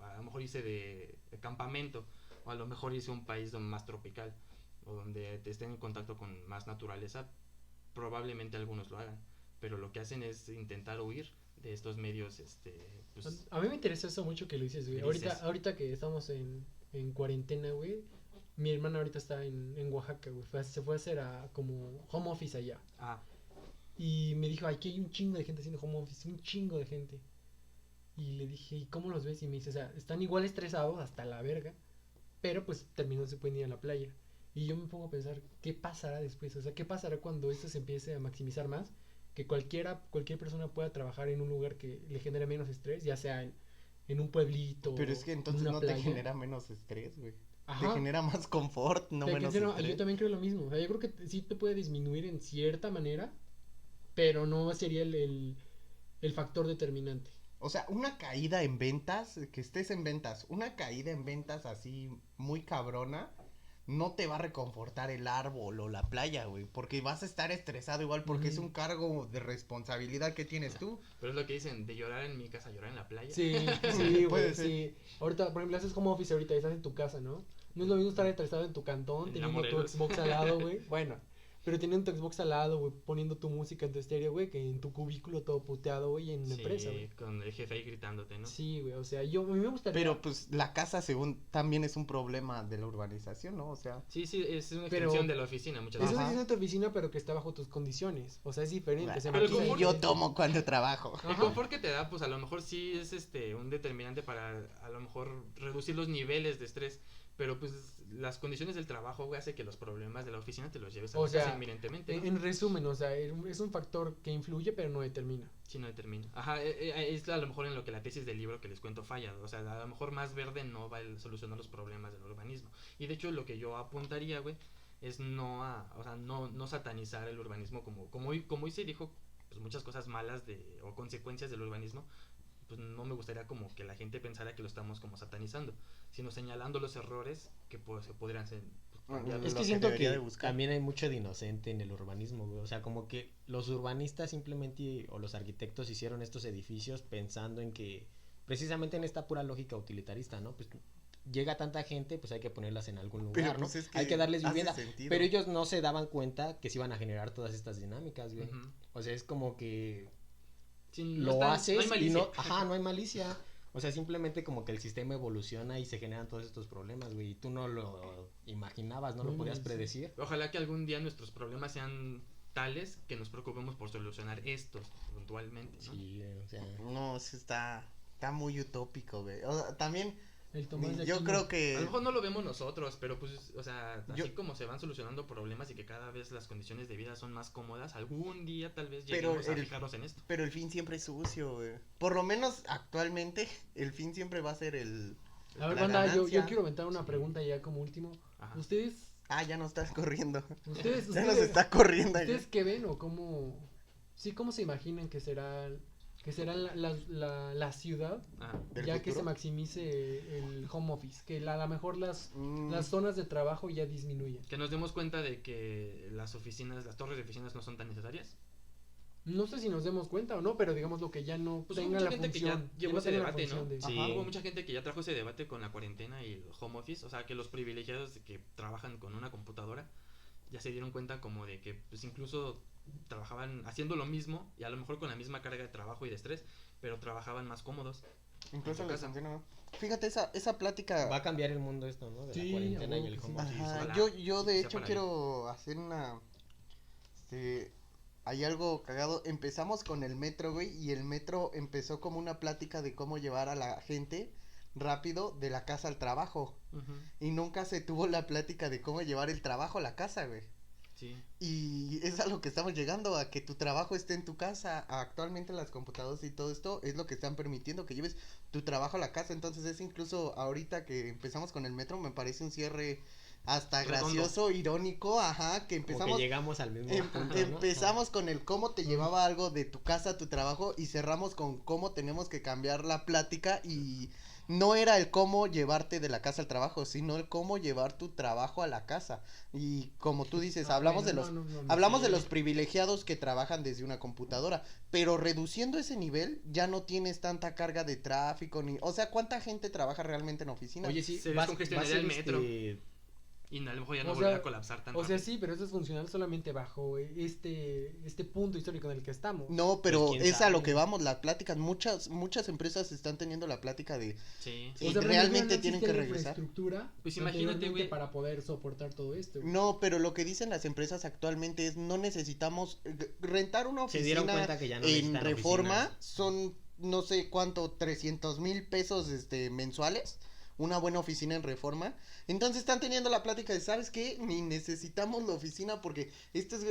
a lo mejor hice de campamento o a lo mejor hice un país más tropical o donde te estén en contacto con más naturaleza, probablemente algunos lo hagan, pero lo que hacen es intentar huir de estos medios pues A mí me interesa eso mucho que lo dices, güey. grises. Ahorita que estamos en cuarentena, güey. Mi hermana ahorita está en Oaxaca, güey. Se fue a hacer como home office allá. Ah, Y me dijo, aquí hay un chingo de gente haciendo home office, un chingo de gente. Y le dije, ¿y cómo los ves? Y me dice, o sea, están igual estresados hasta la verga, pero pues terminó se pueden ir a la playa. Y yo me pongo a pensar, ¿qué pasará después? O sea, ¿qué pasará cuando esto se empiece a maximizar más? Que cualquier persona pueda trabajar en un lugar que le genere menos estrés, ya sea en un pueblito, Pero es que en entonces una no playa. te genera menos estrés, güey. Te Ajá. genera más confort, no Pero menos yo estrés. también creo lo mismo. O sea, yo creo que sí te puede disminuir en cierta manera, pero no sería el factor determinante. O sea, una caída en ventas, que estés en ventas, una caída en ventas así muy cabrona, no te va a reconfortar el árbol o la playa, güey, porque vas a estar estresado igual porque es un cargo de responsabilidad que tienes tú. pero es lo que dicen, de llorar en mi casa, llorar en la playa. Sí, sí, Puede güey, ser. sí. Ahorita, por ejemplo, haces home office ahorita y estás en tu casa, ¿no? No es lo mismo estar estresado en tu cantón, En teniendo tu Morelos. Xbox al lado, güey. Bueno, pero teniendo tu Xbox al lado, güey, poniendo tu música en tu estéreo, güey, que en tu cubículo todo puteado, güey, en una empresa, güey. Con el jefe ahí gritándote, ¿no? Sí, güey, o sea, a mí me gustaría... Pero pues la casa según también es un problema de la urbanización, ¿no? O sea, Sí, es una Pero- extensión de la oficina muchas Eso veces. Ajá. es en tu oficina, pero que está bajo tus condiciones. O sea, es diferente. Se Pero maquilla como yo diferente. tomo cuando trabajo. El Ajá. confort que te da, pues a lo mejor sí es un determinante para a lo mejor reducir los niveles de estrés. Pero pues las condiciones del trabajo, güey, hace que los problemas de la oficina te los lleves a O la casa sea, inminentemente, ¿no? En resumen, o sea, es un factor que influye, pero no determina. Si no determina. Ajá, es a lo mejor en lo que la tesis del libro que les cuento falla. O sea, a lo mejor más verde no va a solucionar los problemas del urbanismo. Y de hecho lo que yo apuntaría, güey, es no satanizar el urbanismo como hoy se dijo, pues muchas cosas malas o consecuencias del urbanismo. Pues no me gustaría como que la gente pensara que lo estamos como satanizando, sino señalando los errores que pues, se podrían ser cambiados. Es Lo que que siento debería que de buscar. también hay mucho de inocente en el urbanismo, güey. O sea, como que los urbanistas simplemente, o los arquitectos hicieron estos edificios pensando en que, precisamente en esta pura lógica utilitarista, ¿no? Pues llega tanta gente, pues hay que ponerlas en algún lugar, Pero, ¿no? pues, es que Hay que darles hace vivienda. sentido. Pero ellos no se daban cuenta que se iban a generar todas estas dinámicas, güey. Ujú. O sea, es como que Sí, no lo está- haces no hay y malicia. no, ajá, no hay malicia. O sea, simplemente como que el sistema evoluciona y se generan todos estos problemas, güey. Y tú no lo imaginabas, no lo No, podías sí. predecir. Ojalá que algún día nuestros problemas sean tales que nos preocupemos por solucionar estos puntualmente, ¿no? Sí, o sea, No, sí está muy utópico, güey. O sea, también El Tomás de Yo Aquino. creo A que... lo mejor no lo vemos nosotros, pero pues, o sea, así Yo- como se van solucionando problemas y que cada vez las condiciones de vida son más cómodas, algún día tal vez Pero lleguemos a el- fijarnos en esto. Pero el fin siempre es sucio, güey. Por lo menos actualmente, el fin siempre va a ser el... A ver, la banda, yo ganancia. quiero aventar una pregunta ya como último. Ajá. ¿Ustedes, Ah, ya nos estás corriendo. ustedes, Ya nos ustedes, está corriendo. ustedes qué ven o cómo, sí, cómo se imaginan que será la ciudad Ajá. ¿Del ya que se futuro? maximice el home office? Que a lo mejor las Mm, zonas de trabajo ya disminuyen. Que nos demos cuenta de que las oficinas, las torres de oficinas no son tan necesarias. No sé si nos demos cuenta o no, pero digamos lo que ya no Pues hubo tenga mucha la gente que ya función. llevó no ese tenga la debate, ¿no? función de- Sí. Ajá. Hubo mucha gente que ya trajo ese debate con la cuarentena y el home office, o sea, que los privilegiados de que trabajan con una computadora ya se dieron cuenta como de que pues incluso trabajaban haciendo lo mismo y a lo mejor con la misma carga de trabajo y de estrés, pero trabajaban más cómodos. incluso en tu les casa. funciona, ¿no? Fíjate, esa plática... Va a cambiar el mundo esto, ¿no? De Sí, la cuarentena a y huevo el que sí. home office. Ajá, ojalá yo de sea hecho para quiero hacer una... hay algo cagado. Empezamos con el metro, güey, y el metro empezó como una plática de cómo llevar a la gente rápido de la casa al trabajo. Y nunca se tuvo la plática de cómo llevar el trabajo a la casa, güey. Sí. Y es a lo que estamos llegando, a que tu trabajo esté en tu casa. Actualmente las computadoras y todo esto es lo que están permitiendo, que lleves tu trabajo a la casa. Entonces es incluso ahorita que empezamos con el metro, me parece un cierre hasta Redondo. gracioso, irónico, ajá, que Como que empezamos... llegamos al mismo punto, ¿no? Empezamos con el cómo te llevaba algo de tu casa a tu trabajo y cerramos con cómo tenemos que cambiar la plática y no era el cómo llevarte de la casa al trabajo, sino el cómo llevar tu trabajo a la casa. Y como tú dices, Ah, hablamos bueno, de los no, hablamos sí. de los privilegiados que trabajan desde una computadora, pero reduciendo ese nivel ya no tienes tanta carga de tráfico ni, o sea, ¿cuánta gente trabaja realmente en oficina? Oye, sí, Se va a descongestionaría ser el metro. este, Y a lo mejor ya O no sea, volverá a colapsar tan O sea, rápido. sí, pero eso es funcional solamente bajo este punto histórico en el que estamos. No, pero quién es a lo sabe. que vamos, las pláticas, muchas empresas están teniendo la plática de Sí. y pero realmente no tienen que existe la regresar. infraestructura Pues imagínate, anteriormente güey. para poder soportar todo esto. güey. No, pero lo que dicen las empresas actualmente es no necesitamos rentar una se dieron oficina cuenta que ya no en necesitan Reforma oficinas. son no sé cuánto 300,000 pesos mensuales, una buena oficina en Reforma. Entonces están teniendo la plática de, ¿sabes qué? Ni necesitamos la oficina porque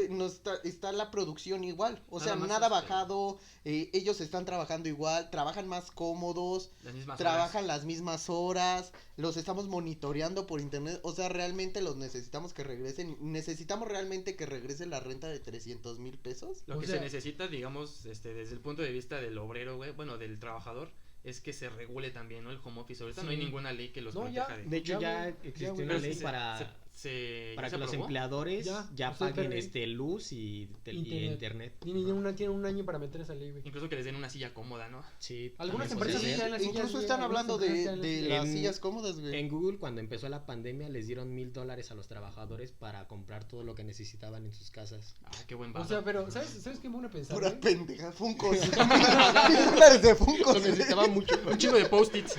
no está la producción igual. O sea, Nada más, nada ha bajado, ellos están trabajando igual, trabajan más cómodos, Las mismas trabajan horas. las mismas horas, los estamos monitoreando por internet, o sea, realmente los necesitamos que regresen, necesitamos realmente que regrese la renta de 300,000 pesos. Lo O que sea- se necesita, digamos, desde el punto de vista del obrero, güey, bueno, del trabajador, es que se regule también, ¿no? El home office. Ahorita no hay Sí. ninguna ley que los No, proteja ya. de... De hecho, Ya, ya güey, existió güey. una Pero ley se- para ya que se los aprobó. empleadores Ya, ya o sea, paguen pero- luz y internet. Tiene un año para meter esa ley, güey. Incluso que les den una silla cómoda, ¿no? Sí, Algunas también empresas podría sí ser. dan las sillas, Incluso güey, están algunas hablando empresas de, dan las de sillas. las En- sillas cómodas, güey. En Google, cuando empezó la pandemia, les dieron $1,000 a los trabajadores para comprar todo lo que necesitaban en sus casas. Ah, qué buen O vaso. sea, pero, ¿sabes qué me pone a pensar, Pura güey? pendeja, Funkos. $1,000 de Funkos. Lo necesitaba mucho. Un chingo de post-its.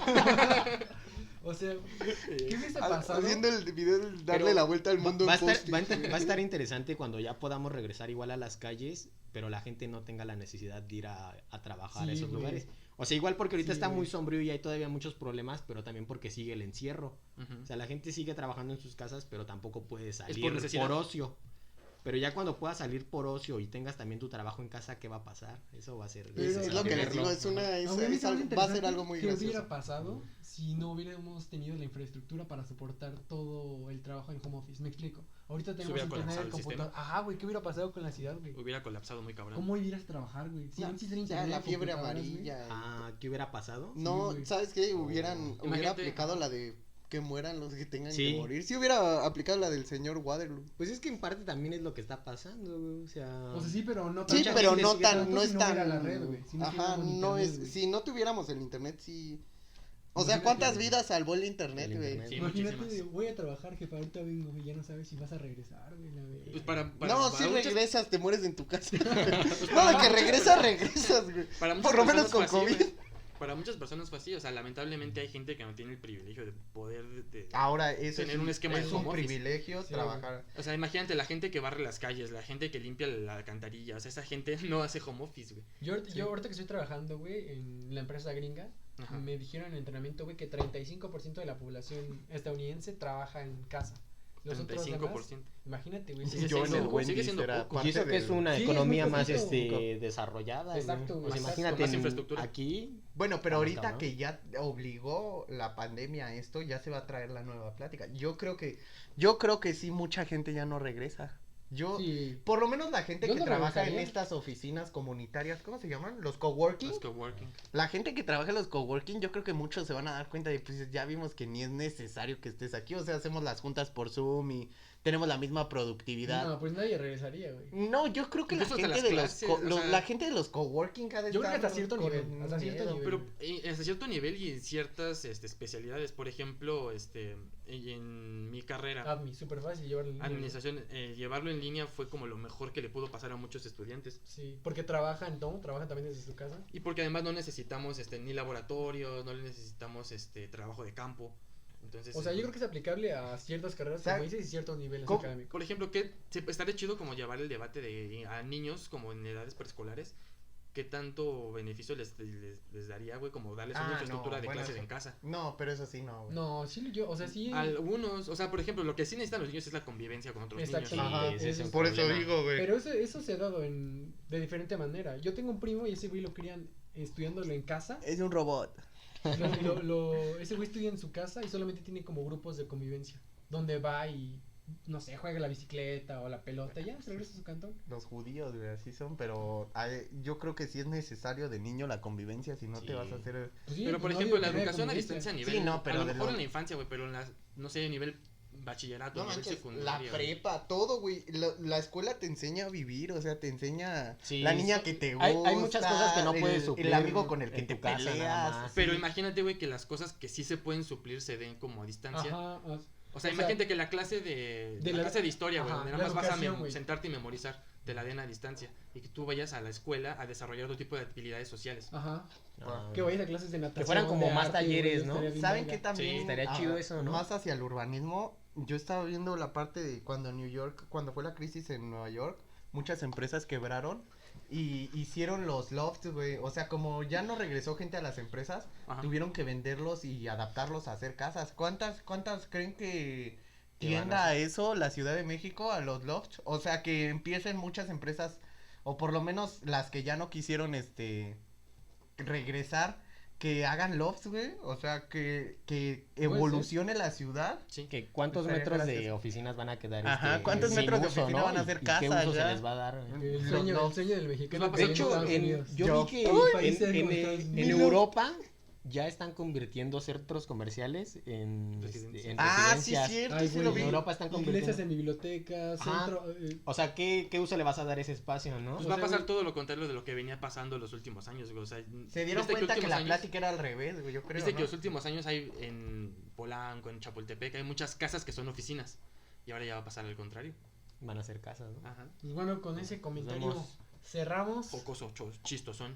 O sea, ¿qué hubiese pasado? Haciendo el video de darle Pero la vuelta al mundo Va a, en estar, post-it. va a estar interesante cuando ya podamos regresar igual a las calles, pero la gente no tenga la necesidad de ir a trabajar Sí, a esos güey. lugares. O sea, igual porque ahorita Sí, está güey. muy sombrío y hay todavía muchos problemas, pero también porque sigue el encierro. Ujú. O sea, la gente sigue trabajando en sus casas, pero tampoco puede salir por necesidad. ocio. Pero ya cuando puedas salir por ocio y tengas también tu trabajo en casa, ¿qué va a pasar? Eso va a ser... Pero- Es lo que les verlo. digo, es una, es- Aunque a mí es se me hace algo- va a ser interesante algo muy ¿qué hubiera gracioso. pasado si no hubiéramos tenido la infraestructura para soportar todo el trabajo en home office? Me explico. Ahorita tenemos hubiera internet, colapsado el computador. Ajá, güey, ¿qué hubiera pasado con la ciudad, güey? Hubiera colapsado muy cabrón. ¿Cómo irías a trabajar, güey? Si Ya, no existiera ya, internet, la fiebre computadoras, güey. amarilla. Ah, ¿qué hubiera pasado? No, Sí, güey. ¿sabes qué? Hubiera Imagínate- aplicado la de que mueran los que tengan Sí. que morir. Si hubiera aplicado la del señor Waterloo. Pues es que en parte también es lo que está pasando, güey. O sea... O sea, sí, pero no Sí, Mucha pero gente no sigue tan, no si es no tan. hubiera la red, güey, si no Ajá, tuviéramos no internet, es. güey. Si no tuviéramos el internet, sí. O sea, Imagínate, ¿cuántas güey. vidas salvó el internet, El güey? internet. Sí, Imagínate, muchísimas. voy a trabajar, jefa, ahorita vengo y ya no sabes si vas a regresar, güey. La verga. Pues para No, si muchas- regresas, te mueres en tu casa. no, para de que muchas regresas, güey. Para muchas Por lo menos personas con fue así, COVID. güey. Para muchas personas fue así, o sea, lamentablemente hay gente que no tiene el privilegio de poder Ahora, eso Tener un esquema de es home un office. privilegio Sí, trabajar. O sea, imagínate la gente que barre las calles, la gente que limpia la alcantarilla, o sea, esa gente no hace home office, güey. Yo ahorita que estoy trabajando, güey, en la empresa gringa, Ajá. me dijeron en el entrenamiento, güey, que 35% de la población estadounidense trabaja en casa. Los otros 35%. demás, imagínate, güey. Sigue Yo en siendo el poco, Wendy's sigue siendo era poco. parte Y eso que es una Sí, es economía muy más poquito. desarrollada, Exacto, güey. güey, Pues exacto. imagínate Con más en- infraestructura. aquí. Bueno, pero Vamos, ahorita cabrón. que ya obligó la pandemia a esto, ya se va a traer la nueva plática. Yo creo que sí, mucha gente ya no regresa. Sí. Por lo menos la gente Yo que no trabaja en regresaría. estas oficinas comunitarias, ¿cómo se llaman? Los coworking. Los coworking. La gente que trabaja en los coworking, yo creo que muchos se van a dar cuenta de, pues ya vimos que ni es necesario que estés aquí. O sea, hacemos las juntas por Zoom y tenemos la misma productividad. No, pues nadie regresaría, güey. No, yo creo que la Incluso hasta gente las de clases, los, o sea, la gente de los coworking ha de Yo creo que estar hasta cierto con nivel, hasta cierto miedo. nivel. Pero hasta cierto nivel y en ciertas especialidades, por ejemplo, en mi carrera, Admi, súper fácil llevarlo en línea, administración, llevarlo en línea fue como lo mejor que le pudo pasar a muchos estudiantes. güey. Sí, porque trabajan, ¿no? Trabajan también desde su casa. Y porque además no necesitamos ni laboratorios, no necesitamos trabajo de campo. Entonces, O sea, yo creo que es aplicable a ciertas carreras, O sea, como dices, y ciertos niveles ¿cómo? académicos. por ejemplo, que estaría chido como llevar el debate a niños como en edades preescolares, qué tanto beneficio les daría, güey, como darles una Ah, infraestructura no, de bueno, clases eso- en casa. No, pero eso sí no, güey. No, sí, yo, o sea, sí. Algunos, o sea, por ejemplo, lo que sí necesitan los niños es la convivencia con otros niños. Exactamente. Sí, Ajá, ese es eso el es- Por eso problema. digo, güey. Pero eso se ha dado de diferente manera. Yo tengo un primo y ese güey lo crían estudiándolo en casa. Es un robot. Ese güey estudia en su casa y solamente tiene como grupos de convivencia. Donde va y, no sé, juega la bicicleta o la pelota. Ya, se regresa a su cantón. Los judíos, güey, así son, pero yo creo que sí es necesario de niño la convivencia, si no Sí. te vas a hacer... Pues sí, Pero por no ejemplo, digo la que no haya educación a convivencia. distancia a nivel, Sí, no, pero a lo de mejor lo- en la infancia, güey, pero en la, no sé, a nivel bachillerato, No a nivel manches, la secundaria. güey. prepa, todo, güey. La escuela te enseña a vivir, o sea, te enseña Sí, la niña que te gusta. hay muchas cosas que no puedes suplir el amigo con el que en te tu casa nada peleas. más. Pero sí. imagínate, güey, que las cosas que sí se pueden suplir se den como a distancia. Ajá, O sea, o imagínate que la clase de de la la- clase de historia, güey, ajá, donde la nada más vas a educación, güey. sentarte y memorizar, te la den a distancia y que tú vayas a la escuela a desarrollar otro tipo de actividades sociales. Ajá. No, Que vayas a clases de natación. fueran como de más arte, talleres, güey, ¿no? estaría bien ¿Saben verga. qué también? Sí, estaría chido eso, ¿no? Más hacia el urbanismo. Yo estaba viendo la parte de cuando cuando fue la crisis en Nueva York, muchas empresas quebraron y hicieron los lofts, güey. O sea, como ya no regresó gente a las empresas, Ajá. tuvieron que venderlos y adaptarlos a hacer casas. ¿Cuántas creen que Que van tienda a a eso la Ciudad de México, a los lofts? O sea, que empiecen muchas empresas, o por lo menos las que ya no quisieron, regresar, que hagan lofts, güey. O sea, que evolucione la ciudad. Sí. Que cuántos Estaría metros de gracioso. oficinas van a quedar Ajá, ¿cuántos sin metros de uso, oficina ¿no? van a hacer ¿Y qué casas uso ya? se les va a dar? El Los sueño, lofts. del mexicano. Pues va a que pasar De vive hecho, Estados Unidos. yo vi que Uy, en, países como en- Estados en Unidos. Europa ya están convirtiendo centros comerciales en Residencias. en Ah, sí, residencias. cierto, Ay, sí güey, lo En vi. Europa están Iglesias convirtiendo. en bibliotecas, Ajá. centro. O sea, ¿qué uso le vas a dar a ese espacio, no? Pues O va a sea, pasar güey, todo lo contrario de lo que venía pasando los últimos años, güey. O sea, Se dieron viste cuenta que últimos la años- plática era al revés, güey, yo creo, Viste que ¿no? los últimos años hay en Polanco, en Chapultepec, hay muchas casas que son oficinas. Y ahora ya va a pasar al contrario. Van a ser casas, ¿no? Ajá. Pues bueno, con ese comentario vemos. cerramos. Jocoso, chistosón.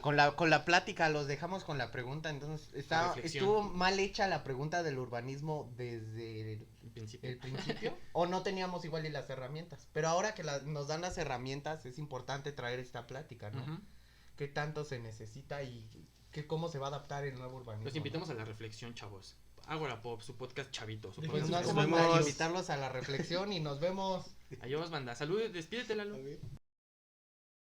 Con la plática los dejamos con la pregunta, entonces reflexión. estuvo mal hecha la pregunta del urbanismo desde En principio. el principio o no teníamos igual y las herramientas, pero ahora que nos dan las herramientas es importante traer esta plática, ¿no? Ujú. ¿Qué tanto se necesita y cómo se va a adaptar el nuevo urbanismo? Los ¿no? invitamos a la reflexión, chavos. Ágora Pop, su podcast chavito. Su Dejen Pues sus no podcast hacemos chavito. más que invitarlos a la reflexión y nos vemos. Adiós, banda. Salud, despídete, Lalo.